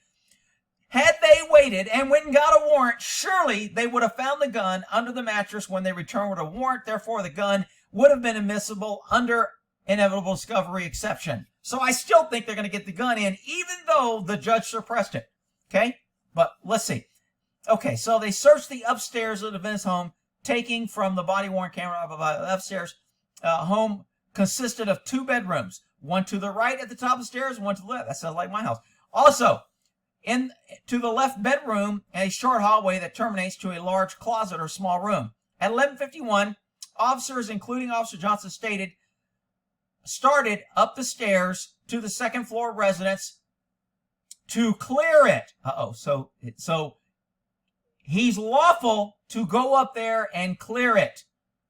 had they waited and went and got a warrant, surely they would have found the gun under the mattress when they returned with a warrant. Therefore, the gun would have been admissible under inevitable discovery exception. So I still think they're going to get the gun in, even though the judge suppressed it. Okay? But let's see. Okay, so they searched the upstairs of the defendant's home, taking from the body-worn camera of the upstairs home consisted of 2 bedrooms, one to the right at the top of the stairs, one to the left. That sounds like my house. Also, to the left bedroom, a short hallway that terminates to a large closet or small room. At 11:51, officers, including Officer Johnson, started up the stairs to the second floor residence to clear it. So he's lawful to go up there and clear it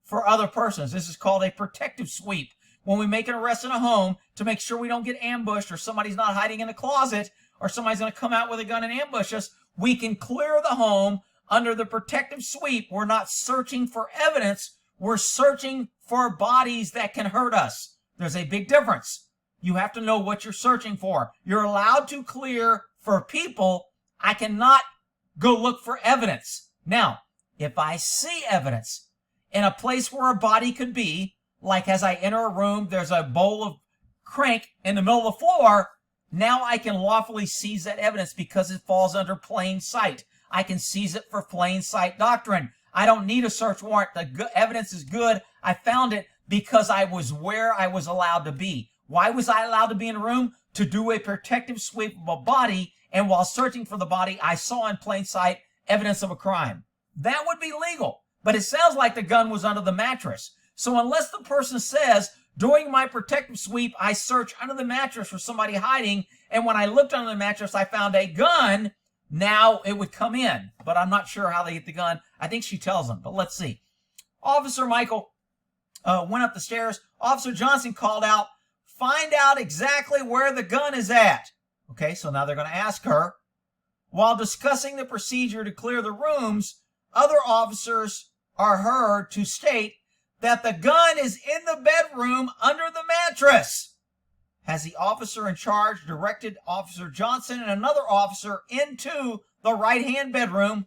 for other persons. This is called a protective sweep. When we make an arrest in a home to make sure we don't get ambushed or somebody's not hiding in a closet or somebody's going to come out with a gun and ambush us, we can clear the home under the protective sweep, we're not searching for evidence. We're searching for bodies that can hurt us. There's a big difference. You have to know what you're searching for. You're allowed to clear for people. I cannot go look for evidence. Now, if I see evidence in a place where a body could be, like as I enter a room, there's a bowl of crank in the middle of the floor, now I can lawfully seize that evidence because it falls under plain sight. I can seize it for plain sight doctrine. I don't need a search warrant. The evidence is good. I found it because I was where I was allowed to be. Why was I allowed to be in a room? To do a protective sweep of a body, and while searching for the body, I saw in plain sight evidence of a crime. That would be legal, but it sounds like the gun was under the mattress. So unless the person says, during my protective sweep, I searched under the mattress for somebody hiding, and when I looked under the mattress, I found a gun, now it would come in. But I'm not sure how they get the gun. I think she tells them, but let's see. Officer Michael went up the stairs. Officer Johnson called out, find out exactly where the gun is at. Okay, so now they're going to ask her. While discussing the procedure to clear the rooms, other officers are heard to state that the gun is in the bedroom under the mattress. Has the officer in charge directed Officer Johnson and another officer into the right-hand bedroom?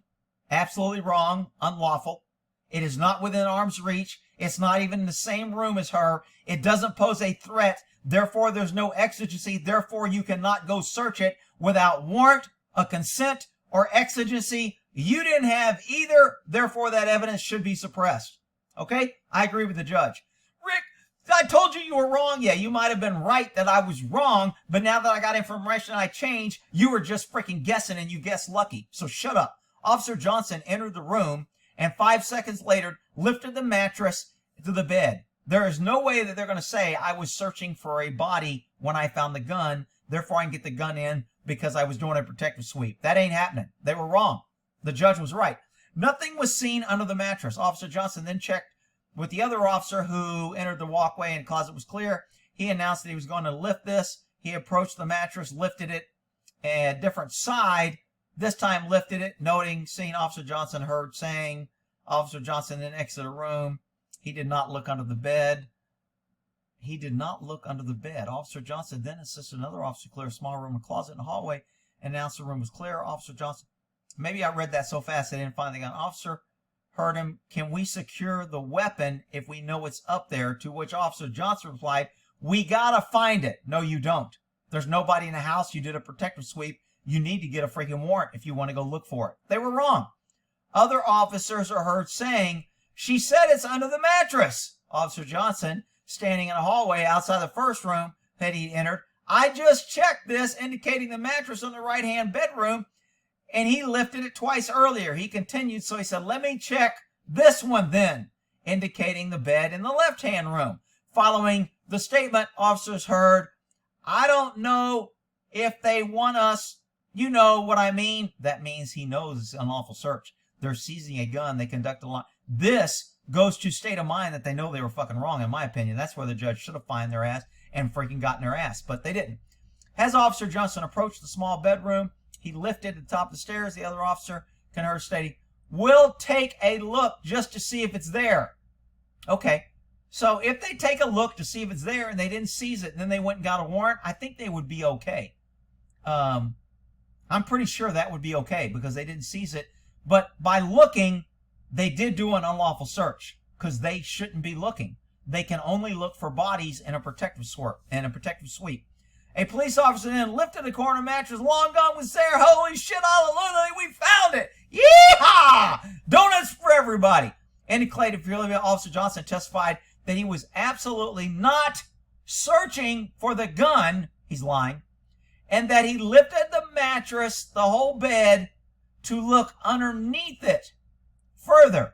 Absolutely wrong, unlawful. It is not within arm's reach. It's not even in the same room as her. It doesn't pose a threat. Therefore, there's no exigency. Therefore, you cannot go search it without warrant, a consent, or exigency. You didn't have either. Therefore, that evidence should be suppressed. Okay? I agree with the judge. Rick, I told you were wrong. Yeah, you might have been right that I was wrong, but now that I got information I changed, you were just freaking guessing and you guessed lucky. So shut up. Officer Johnson entered the room and 5 seconds later lifted the mattress to the bed. There is no way that they're going to say I was searching for a body when I found the gun, therefore I can get the gun in because I was doing a protective sweep. That ain't happening. They were wrong. The judge was right. Nothing was seen under the mattress. Officer Johnson then checked with the other officer who entered the walkway and closet was clear. He announced that he was going to lift this. He approached the mattress, lifted it a different side, this time lifted it, noting, seeing Officer Johnson heard saying, Officer Johnson then exited the room. He did not look under the bed. He did not look under the bed. Officer Johnson then assisted another officer to clear a small room, a closet, and a hallway, and announced the room was clear. Officer Johnson, maybe I read that so fast I didn't find the gun. Officer heard him, can we secure the weapon if we know it's up there? To which Officer Johnson replied, we gotta find it. No, you don't. There's nobody in the house. You did a protective sweep. You need to get a freaking warrant if you want to go look for it. They were wrong. Other officers are heard saying, she said it's under the mattress. Officer Johnson, standing in a hallway outside the first room that he entered, I just checked this, indicating the mattress on the right-hand bedroom, and he lifted it twice earlier. He continued, so he said, let me check this one then, indicating the bed in the left-hand room. Following the statement, officers heard, I don't know if they want us, you know what I mean. That means he knows it's an unlawful search. They're seizing a gun. They conduct a line. This goes to state of mind that they know they were fucking wrong, in my opinion. That's where the judge should have fined their ass and freaking gotten their ass, but they didn't. As Officer Johnson approached the small bedroom, he lifted to the top of the stairs. The other officer can hear stating, we'll take a look just to see if it's there. Okay, so if they take a look to see if it's there and they didn't seize it and then they went and got a warrant, I think they would be okay. I'm pretty sure that would be okay because they didn't seize it. But by looking, they did do an unlawful search because they shouldn't be looking. They can only look for bodies in a protective sweep. A police officer then lifted the corner mattress. Long gone was there. Holy shit, hallelujah, we found it. Yeehaw! Donuts for everybody. Indicated Fury Officer Johnson testified that he was absolutely not searching for the gun. He's lying. And that he lifted the mattress, the whole bed, to look underneath it. Further,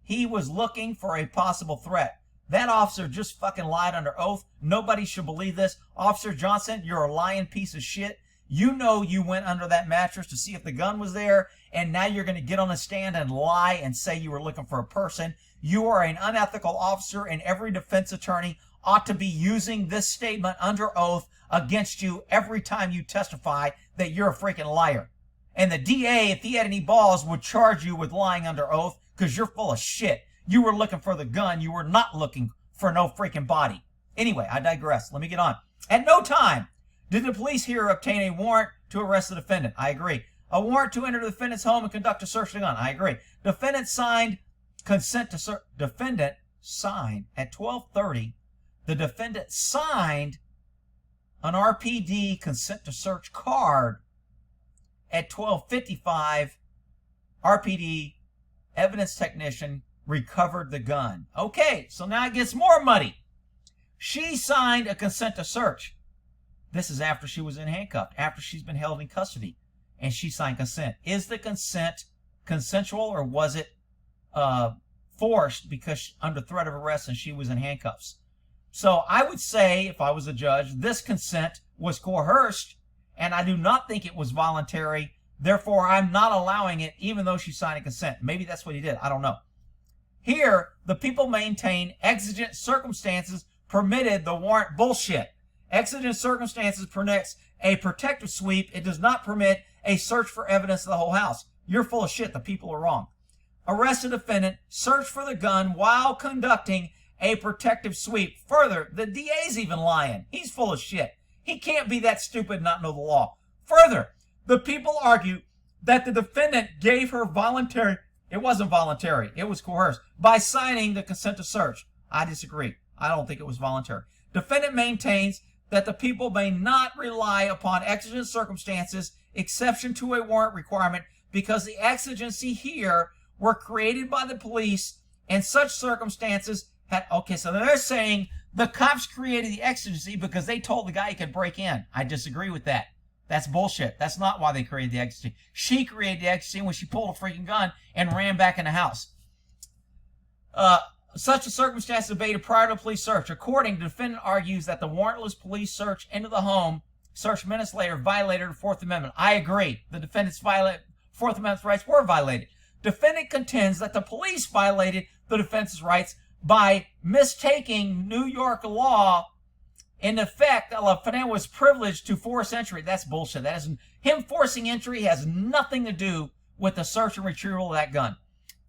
he was looking for a possible threat. That officer just fucking lied under oath. Nobody should believe this. Officer Johnson, you're a lying piece of shit. You know you went under that mattress to see if the gun was there, and now you're going to get on a stand and lie and say you were looking for a person. You are an unethical officer, and every defense attorney ought to be using this statement under oath against you every time you testify that you're a freaking liar. And the DA, if he had any balls, would charge you with lying under oath because you're full of shit. You were looking for the gun. You were not looking for no freaking body. Anyway, I digress. Let me get on. At no time did the police here obtain a warrant to arrest the defendant. I agree. A warrant to enter the defendant's home and conduct a search of the gun. I agree. Defendant signed consent to search. Defendant signed at 12:30. The defendant signed an RPD consent to search card at 12:55. RPD evidence technician recovered the gun. Okay, so now it gets more muddy. She signed a consent to search. This is after she was in handcuffed, after she's been held in custody, and she signed consent. Is the consent consensual, or was it forced because under threat of arrest and she was in handcuffs? So I would say, if I was a judge, this consent was coerced, and I do not think it was voluntary. Therefore, I'm not allowing it, even though she signed a consent. Maybe that's what he did. I don't know. Here, the people maintain exigent circumstances permitted the warrant. Bullshit. Exigent circumstances permits a protective sweep. It does not permit a search for evidence of the whole house. You're full of shit. The people are wrong. Arrest a defendant, search for the gun while conducting a protective sweep. Further, the DA's even lying. He's full of shit. He can't be that stupid and not know the law. Further, the people argue that the defendant gave her voluntary. It wasn't voluntary. It was coerced by signing the consent to search. I disagree. I don't think it was voluntary. Defendant maintains that the people may not rely upon exigent circumstances, exception to a warrant requirement, because the exigency here were created by the police, and such circumstances had. Okay, so they're saying the cops created the exigency because they told the guy he could break in. I disagree with that. That's bullshit. That's not why they created the exigency. She created the exigency when she pulled a freaking gun and ran back in the house. Such a circumstance abated prior to the police search. According, the defendant argues that the warrantless police search into the home, search minutes later, violated the Fourth Amendment. I agree. The defendant's Fourth Amendment rights were violated. Defendant contends that the police violated the defense's rights by mistaking New York law in effect that the defendant was privileged to force entry. That's bullshit. That isn't him forcing entry. Has nothing to do with the search and retrieval of that gun.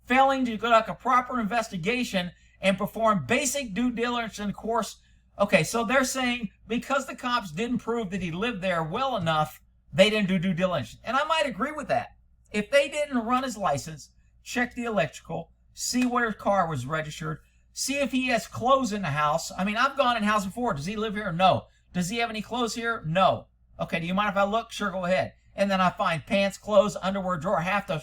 Failing to conduct a proper investigation and perform basic due diligence in the course. Okay, so they're saying because the cops didn't prove that he lived there well enough, they didn't do due diligence. And I might agree with that. If they didn't run his license, check the electrical, see where his car was registered, see if he has clothes in the house. I mean, I've gone in the house before. Does he live here? No. Does he have any clothes here? No. Okay, do you mind if I look? Sure, go ahead. And then I find pants, clothes, underwear, drawer, half the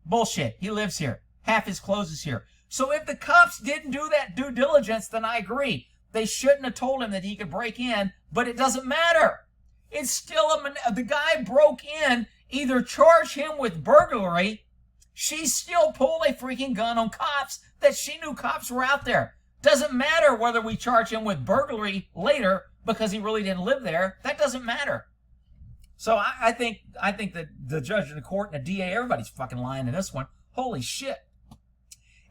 bullshit. He lives here. Half his clothes is here. So if the cops didn't do that due diligence, then I agree. They shouldn't have told him that he could break in, but it doesn't matter. It's still the guy broke in, either charge him with burglary. She still pulled a freaking gun on cops that she knew cops were out there. Doesn't matter whether we charge him with burglary later because he really didn't live there. That doesn't matter. So I think that the judge in the court and the DA, everybody's fucking lying in this one. Holy shit.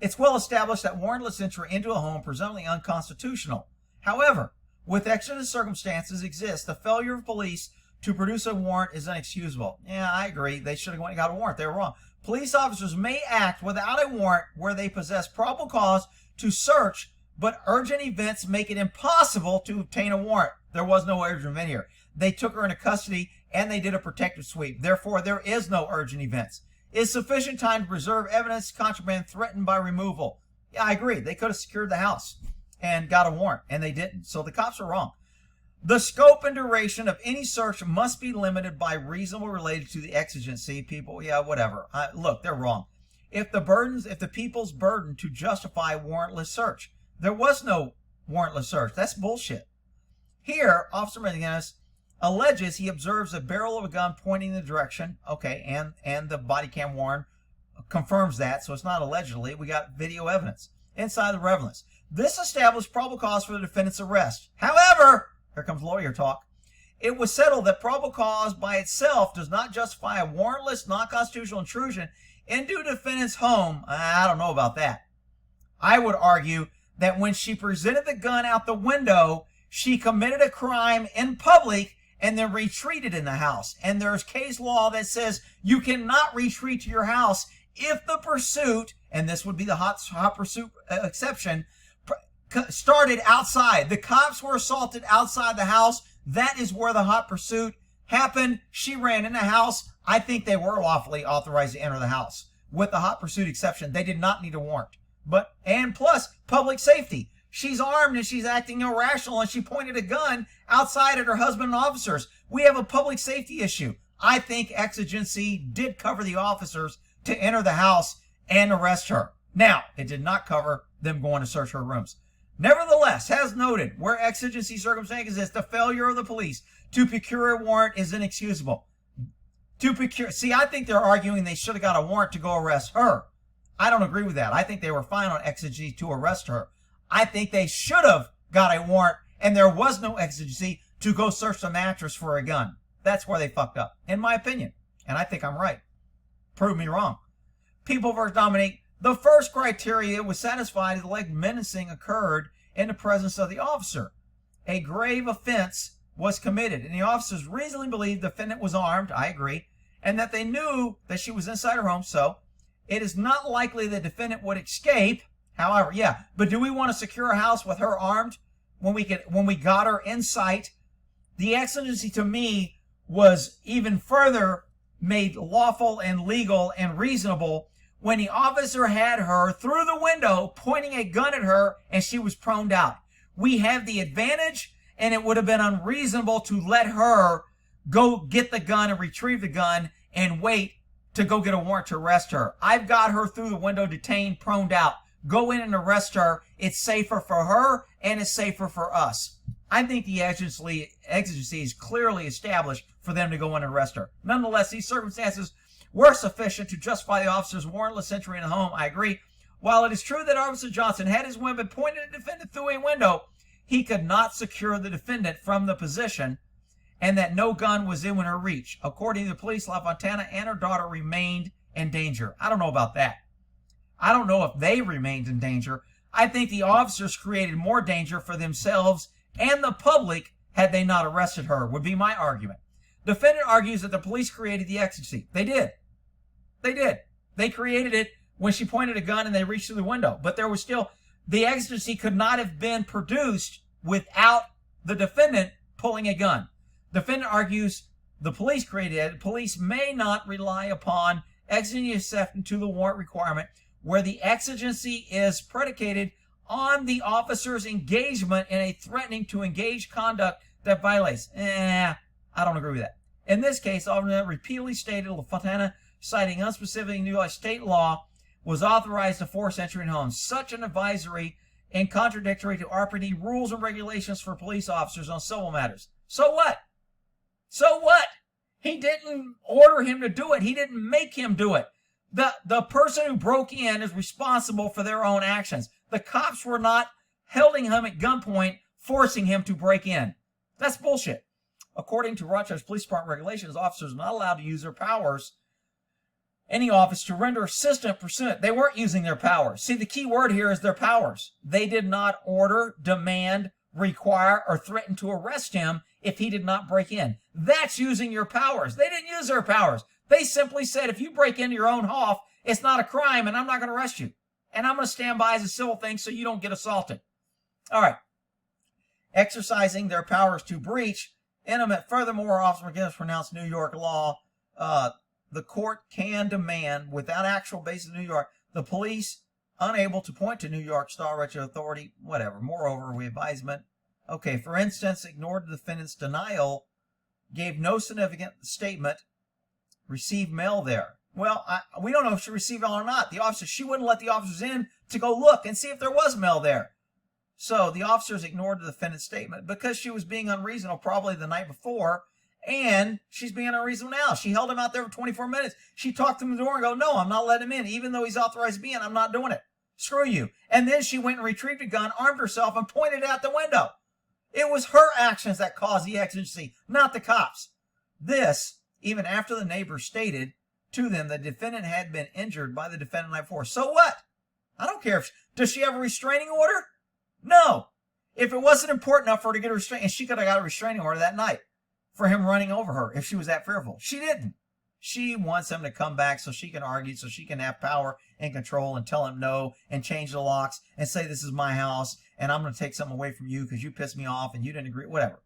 It's well established that warrantless entry into a home presumably unconstitutional. However, with exigent circumstances exist, the failure of police to produce a warrant is inexcusable. Yeah, I agree. They should have went and got a warrant. They were wrong. Police officers may act without a warrant where they possess probable cause to search, but urgent events make it impossible to obtain a warrant. There was no urgent event here. They took her into custody and they did a protective sweep. Therefore, there is no urgent events. Is sufficient time to preserve evidence contraband threatened by removal. Yeah, I agree. They could have secured the house and got a warrant, and they didn't. So the cops are wrong. The scope and duration of any search must be limited by reasonable related to the exigency. People, yeah, whatever. Look, they're wrong. If the people's burden to justify warrantless search, there was no warrantless search. That's bullshit. Here, Officer McGinnis alleges he observes a barrel of a gun pointing in the direction. Okay, and the body cam warrant confirms that, so it's not allegedly. We got video evidence inside the residence. This established probable cause for the defendant's arrest. However, here comes lawyer talk. It was settled that probable cause by itself does not justify a warrantless, non-constitutional intrusion into the defendant's home. I don't know about that. I would argue that when she presented the gun out the window, she committed a crime in public and then retreated in the house. And there's case law that says you cannot retreat to your house if the pursuit, and this would be the hot pursuit exception, started outside. The cops were assaulted outside the house. That is where the hot pursuit happened. She ran in the house. I think they were lawfully authorized to enter the house. With the hot pursuit exception, they did not need a warrant. And plus, public safety. She's armed and she's acting irrational, and she pointed a gun outside at her husband and officers. We have a public safety issue. I think exigency did cover the officers to enter the house and arrest her. Now, it did not cover them going to search her rooms. Nevertheless, as noted, where exigency circumstance exists, the failure of the police to procure a warrant is inexcusable. I think they're arguing they should have got a warrant to go arrest her. I don't agree with that. I think they were fine on exigency to arrest her. I think they should have got a warrant, and there was no exigency to go search the mattress for a gun. That's where they fucked up, in my opinion. And I think I'm right. Prove me wrong. People versus Dominique. The first criteria was satisfied as alleged menacing occurred in the presence of the officer. A grave offense was committed, and the officers reasonably believed the defendant was armed, I agree, and that they knew that she was inside her home, so it is not likely the defendant would escape. However, but do we want to secure a house with her armed when we got her in sight? The exigency to me was even further made lawful and legal and reasonable when the officer had her through the window pointing a gun at her and she was proned out. We have the advantage, and it would have been unreasonable to let her go get the gun and retrieve the gun and wait to go get a warrant to arrest her. I've got her through the window, detained, proned out. Go in and arrest her. It's safer for her and it's safer for us. I think the exigency is clearly established for them to go in and arrest her. Nonetheless, these circumstances were sufficient to justify the officer's warrantless entry in the home. I agree. While it is true that Officer Johnson had his weapon pointed at the defendant through a window, he could not secure the defendant from the position, and that no gun was in her reach. According to the police, LaFontana and her daughter remained in danger. I don't know about that. I don't know if they remained in danger. I think the officers created more danger for themselves and the public had they not arrested her, would be my argument. Defendant argues that the police created the exigency. They did. They did. They created it when she pointed a gun and they reached through the window. But there was still, the exigency could not have been produced without the defendant pulling a gun. Defendant argues the police created it. Police may not rely upon exigency exception to the warrant requirement where the exigency is predicated on the officer's engagement in a threatening to engage conduct that violates. I don't agree with that. In this case, the officer repeatedly stated LaFontana, citing unspecific New York state law, was authorized to force entry in homes. Such an advisory and contradictory to RPD rules and regulations for police officers on civil matters. So what? So what? He didn't order him to do it. He didn't make him do it. The person who broke in is responsible for their own actions. The cops were not holding him at gunpoint, forcing him to break in. That's bullshit. According to Rochester Police Department regulations, officers are not allowed to use their powers, any office, to render assistance pursuant. They weren't using their powers. See, the key word here is their powers. They did not order, demand, require, or threaten to arrest him if he did not break in. That's using your powers. They didn't use their powers. They simply said, if you break into your own house, it's not a crime and I'm not going to arrest you. And I'm going to stand by as a civil thing so you don't get assaulted. All right. Exercising their powers to breach, intimate. Furthermore, Officer McGinnis pronounced New York law. The court can demand, without actual basis in New York, the police unable to point to New York Star Register Authority, whatever. Moreover, we advisement. Okay, for instance, ignored the defendant's denial, gave no significant statement, received mail there. Well, we don't know if she received mail or not. She wouldn't let the officers in to go look and see if there was mail there. So the officers ignored the defendant's statement because she was being unreasonable probably the night before, and she's being unreasonable now. She held him out there for 24 minutes. She talked to him at the door and go, no, I'm not letting him in. Even though he's authorized to be in, I'm not doing it. Screw you. And then she went and retrieved a gun, armed herself, and pointed it out the window. It was her actions that caused the exigency, not the cops. This, even after the neighbors stated to them the defendant had been injured by the defendant the night before. So what? I don't care. Does she have a restraining order? No. If it wasn't important enough for her to get a restraining, and she could have got a restraining order that night for him running over her if she was that fearful. She didn't. She wants him to come back so she can argue, so she can have power and control and tell him no and change the locks and say this is my house and I'm going to take something away from you because you pissed me off and you didn't agree, whatever.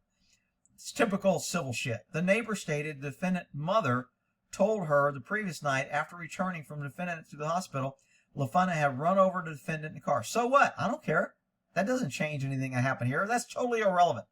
It's typical civil shit. The neighbor stated the defendant's mother told her the previous night after returning from the defendant to the hospital, LaFonna had run over the defendant in the car. So what? I don't care. That doesn't change anything that happened here. That's totally irrelevant.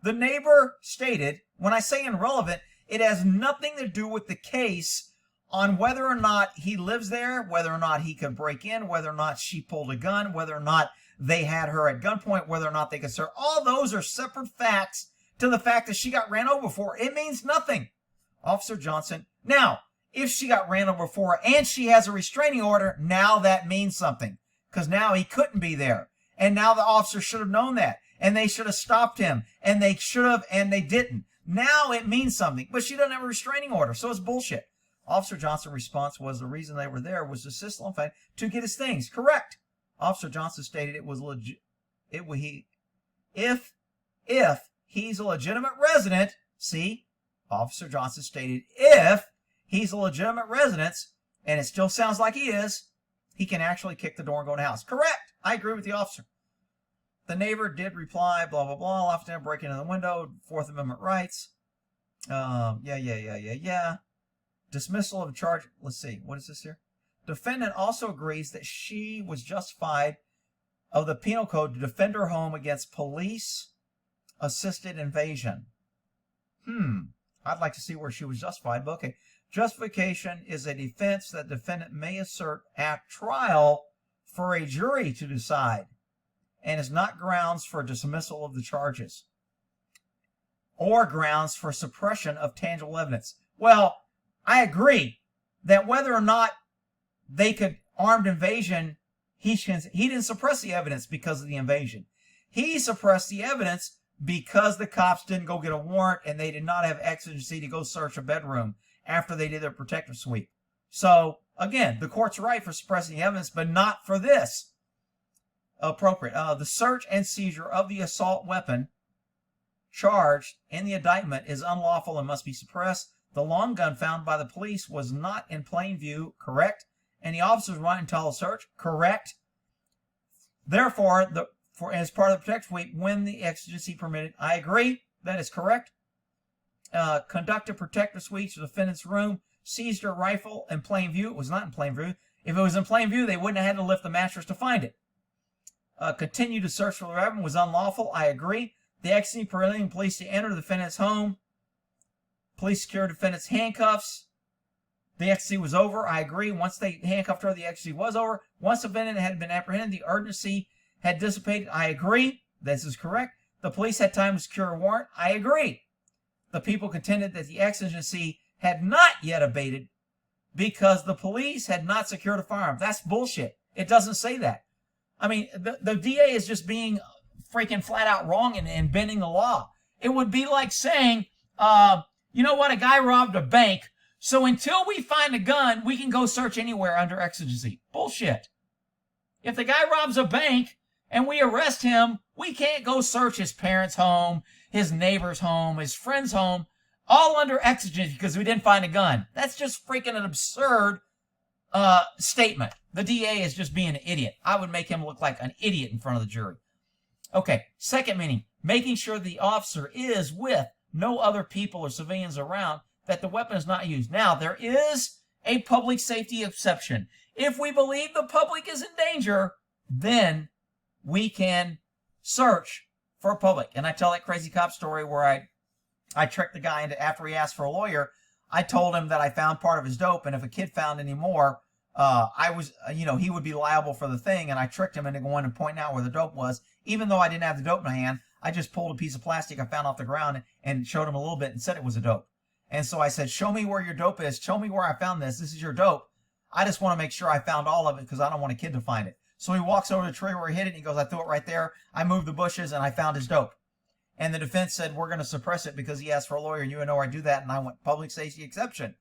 The neighbor stated, when I say irrelevant, it has nothing to do with the case on whether or not he lives there, whether or not he could break in, whether or not she pulled a gun, whether or not they had her at gunpoint, whether or not they could serve. All those are separate facts to the fact that she got ran over for. It means nothing. Officer Johnson. Now, if she got ran over for and she has a restraining order, now that means something. Because now he couldn't be there. And now the officer should have known that. And they should have stopped him. And they should have, and they didn't. Now it means something. But she doesn't have a restraining order, so it's bullshit. Officer Johnson's response was the reason they were there was to assist law enforcement to get his things. Correct. Officer Johnson stated it was legit. If he's a legitimate resident, see, Officer Johnson stated if he's a legitimate resident, and it still sounds like he is, he can actually kick the door and go in the house. Correct. I agree with the officer. The neighbor did reply, blah, blah, blah, often breaking in the window, Fourth Amendment rights. Yeah. Dismissal of charge. Let's see. What is this here? Defendant also agrees that she was justified of the penal code to defend her home against police-assisted invasion. I'd like to see where she was justified, but okay. Justification is a defense that defendant may assert at trial for a jury to decide and is not grounds for dismissal of the charges or grounds for suppression of tangible evidence. Well, I agree that whether or not they could armed invasion, he didn't suppress the evidence because of the invasion. He suppressed the evidence because the cops didn't go get a warrant and they did not have exigency to go search a bedroom after they did their protective sweep. So, again, the court's right for suppressing the evidence, but not for this. Appropriate. The search and seizure of the assault weapon charged in the indictment is unlawful and must be suppressed. The long gun found by the police was not in plain view. Correct. And the officers were not entitled to search. Correct. Therefore, as part of the protective sweep, when the exigency permitted, I agree. That is correct. Conducted protective sweeps of the defendant's room, seized her rifle in plain view. It was not in plain view. If it was in plain view, they wouldn't have had to lift the mattress to find it. Continue to search for the weapon was unlawful. I agree. The exigency permitting police to enter the defendant's home. Police secured the defendant's handcuffs. The exigency was over. I agree. Once they handcuffed her, the exigency was over. Once the defendant had been apprehended, the urgency had dissipated. I agree. This is correct. The police had time to secure a warrant. I agree. The people contended that the exigency had not yet abated because the police had not secured a firearm. That's bullshit. It doesn't say that. I mean, the DA is just being freaking flat out wrong and bending the law. It would be like saying, you know what, a guy robbed a bank, so until we find a gun, we can go search anywhere under exigency. Bullshit. If the guy robs a bank and we arrest him, we can't go search his parents' home, his neighbor's home, his friend's home, all under exigency because we didn't find a gun. That's just freaking an absurd statement. The DA is just being an idiot. I would make him look like an idiot in front of the jury. Okay, second meaning, making sure the officer is with no other people or civilians around, that the weapon is not used. Now, there is a public safety exception. If we believe the public is in danger, then we can search for public. And I tell that crazy cop story where I tricked the guy into, after he asked for a lawyer, I told him that I found part of his dope, and if a kid found any more, he would be liable for the thing, and I tricked him into going and pointing out where the dope was. Even though I didn't have the dope in my hand, I just pulled a piece of plastic I found off the ground and showed him a little bit and said it was a dope. And so I said, show me where your dope is. Show me where I found this. This is your dope. I just want to make sure I found all of it because I don't want a kid to find it. So he walks over to the tree where he hid it, and he goes, I threw it right there. I moved the bushes, and I found his dope. And the defense said, we're going to suppress it because he asked for a lawyer, and you know I do that, and I went public safety exception.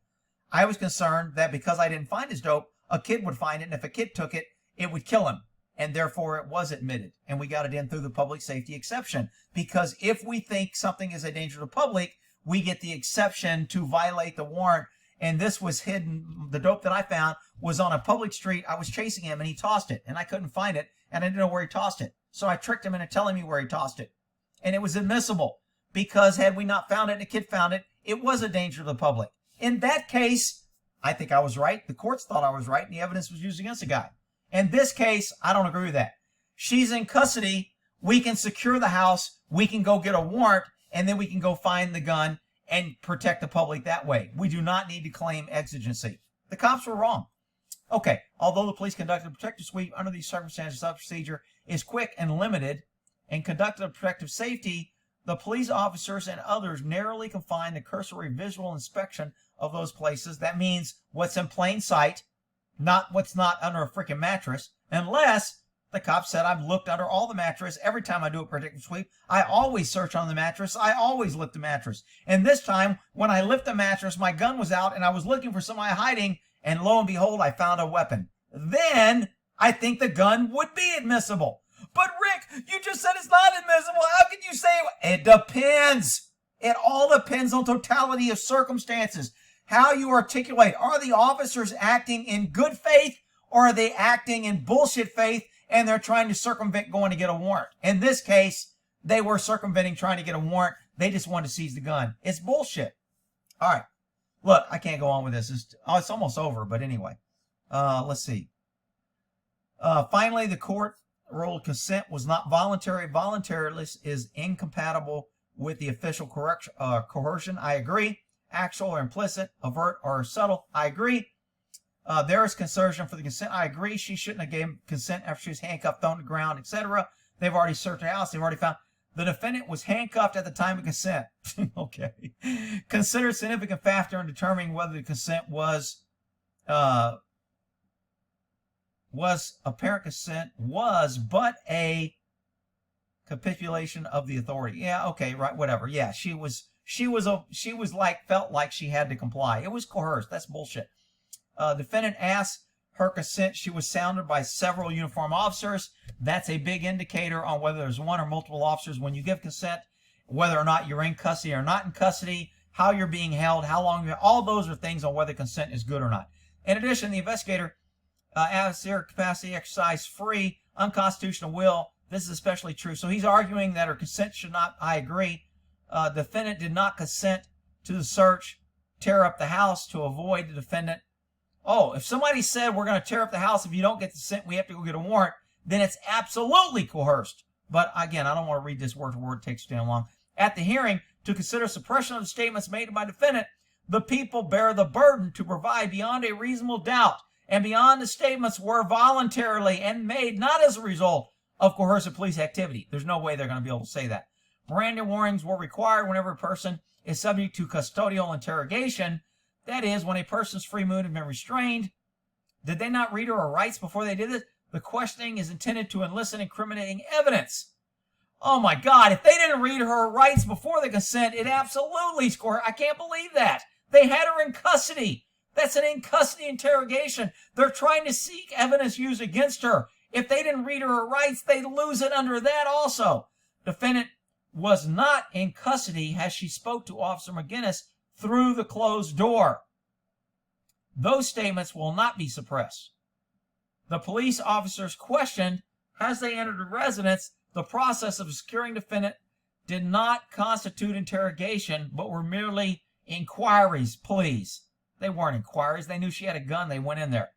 I was concerned that because I didn't find his dope, a kid would find it, and if a kid took it, it would kill him. And therefore, it was admitted. And we got it in through the public safety exception. Because if we think something is a danger to the public, we get the exception to violate the warrant. And this was hidden. The dope that I found was on a public street. I was chasing him and he tossed it and I couldn't find it and I didn't know where he tossed it. So I tricked him into telling me where he tossed it. And it was admissible because had we not found it and the kid found it, it was a danger to the public. In that case, I think I was right. The courts thought I was right and the evidence was used against the guy. In this case, I don't agree with that. She's in custody. We can secure the house. We can go get a warrant and then we can go find the gun and protect the public that way. We do not need to claim exigency. The cops were wrong. Okay, although the police conducted a protective sweep under these circumstances, the procedure is quick and limited and conducted a protective safety, the police officers and others narrowly confined the cursory visual inspection of those places. That means what's in plain sight, not what's not under a freaking mattress, unless the cop said I've looked under all the mattress. Every time I do a protective sweep, I always search on the mattress. I always lift the mattress. And this time, when I lift the mattress, my gun was out and I was looking for somebody hiding, and lo and behold, I found a weapon. Then I think the gun would be admissible. But Rick, you just said it's not admissible. How can you say it depends? It all depends on totality of circumstances. How you articulate. Are the officers acting in good faith or are they acting in bullshit faith and they're trying to circumvent going to get a warrant? In this case, they were circumventing trying to get a warrant. They just wanted to seize the gun. It's bullshit. All right. Look, I can't go on with this. It's almost over, but anyway. Let's see. Finally, the court ruled consent was not voluntary. Voluntariness is incompatible with the official coercion. I agree. Actual or implicit, overt or subtle. I agree. There is coercion for the consent. I agree. She shouldn't have given consent after she was handcuffed, thrown to the ground, etc. They've already searched the house. They've already found the defendant was handcuffed at the time of consent. Okay. Consider a significant factor in determining whether the consent was apparent consent but a capitulation of the authority. Yeah, okay, right, whatever. Yeah, she felt like she had to comply. It was coerced. That's bullshit. Defendant asked her consent. She was sounded by several uniformed officers. That's a big indicator on whether there's one or multiple officers when you give consent, whether or not you're in custody or not in custody, how you're being held, how long you're, all those are things on whether consent is good or not. In addition, the investigator has their capacity exercise free, unconstitutional will. This is especially true. So he's arguing that her consent should not, I agree. Defendant did not consent to the search, tear up the house to avoid the defendant. Oh, if somebody said we're going to tear up the house, if you don't get the consent, we have to go get a warrant, then it's absolutely coerced. But again, I don't want to read this word for word. It takes too damn long. At the hearing, to consider suppression of the statements made by defendant, the people bear the burden to provide beyond a reasonable doubt and beyond the statements were voluntarily and made not as a result of coercive police activity. There's no way they're going to be able to say that. Miranda warnings were required whenever a person is subject to custodial interrogation. That is, when a person's free movement has been restrained. Did they not read her rights before they did this? The questioning is intended to elicit incriminating evidence. Oh my God, if they didn't read her rights before the consent, it absolutely scored. I can't believe that. They had her in custody. That's an in-custody interrogation. They're trying to seek evidence used against her. If they didn't read her rights, they'd lose it under that also. Defendant was not in custody as she spoke to Officer McGinnis through the closed door. Those statements will not be suppressed. The police officers questioned as they entered the residence. The process of securing defendant did not constitute interrogation, but were merely inquiries, please. They weren't inquiries. They knew she had a gun. They went in there.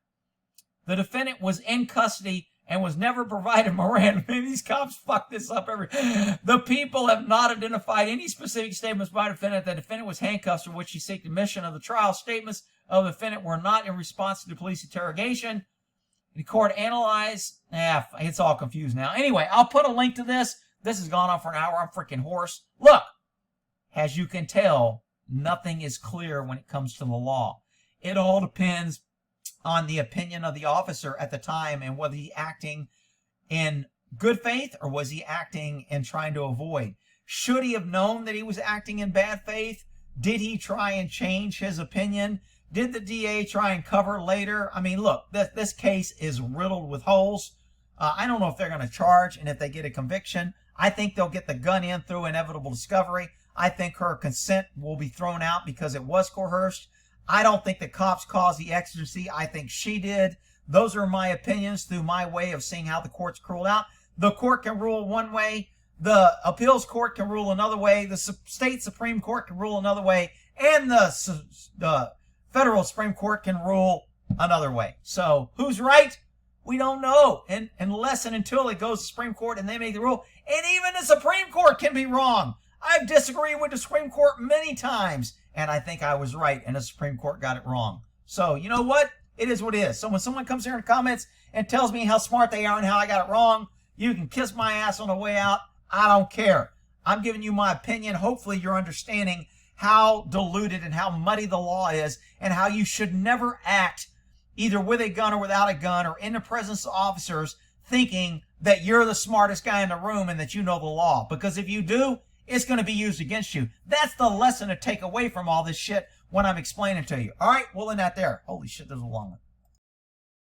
The defendant was in custody and was never provided Miranda. Maybe these cops fuck this up The people have not identified any specific statements by the defendant. The defendant was handcuffed, for which she seeked admission of the trial. Statements of the defendant were not in response to the police interrogation. The court analyzed. It's all confused now. Anyway, I'll put a link to this. This has gone on for an hour. I'm freaking hoarse. Look, as you can tell, nothing is clear when it comes to the law. It all depends on the opinion of the officer at the time and whether he's acting in good faith or was he acting and trying to avoid. Should he have known that he was acting in bad faith? Did he try and change his opinion? Did the DA try and cover later? I mean, look, this case is riddled with holes. I don't know if they're going to charge and if they get a conviction. I think they'll get the gun in through inevitable discovery. I think her consent will be thrown out because it was coerced. I don't think the cops caused the exigency. I think she did. Those are my opinions through my way of seeing how the court's ruled out. The court can rule one way. The appeals court can rule another way. The state Supreme Court can rule another way. And the federal Supreme Court can rule another way. So who's right? We don't know. And unless and until it goes to the Supreme Court and they make the rule. And even the Supreme Court can be wrong. I've disagreed with the Supreme Court many times. And I think I was right and the Supreme Court got it wrong. So you know what? It is what it is. So when someone comes here in the comments and tells me how smart they are and how I got it wrong, you can kiss my ass on the way out. I don't care. I'm giving you my opinion. Hopefully you're understanding how diluted and how muddy the law is and how you should never act either with a gun or without a gun or in the presence of officers thinking that you're the smartest guy in the room and that you know the law. Because if you do, it's going to be used against you. That's the lesson to take away from all this shit when I'm explaining to you. All right, we'll end that there. Holy shit, this is a long one.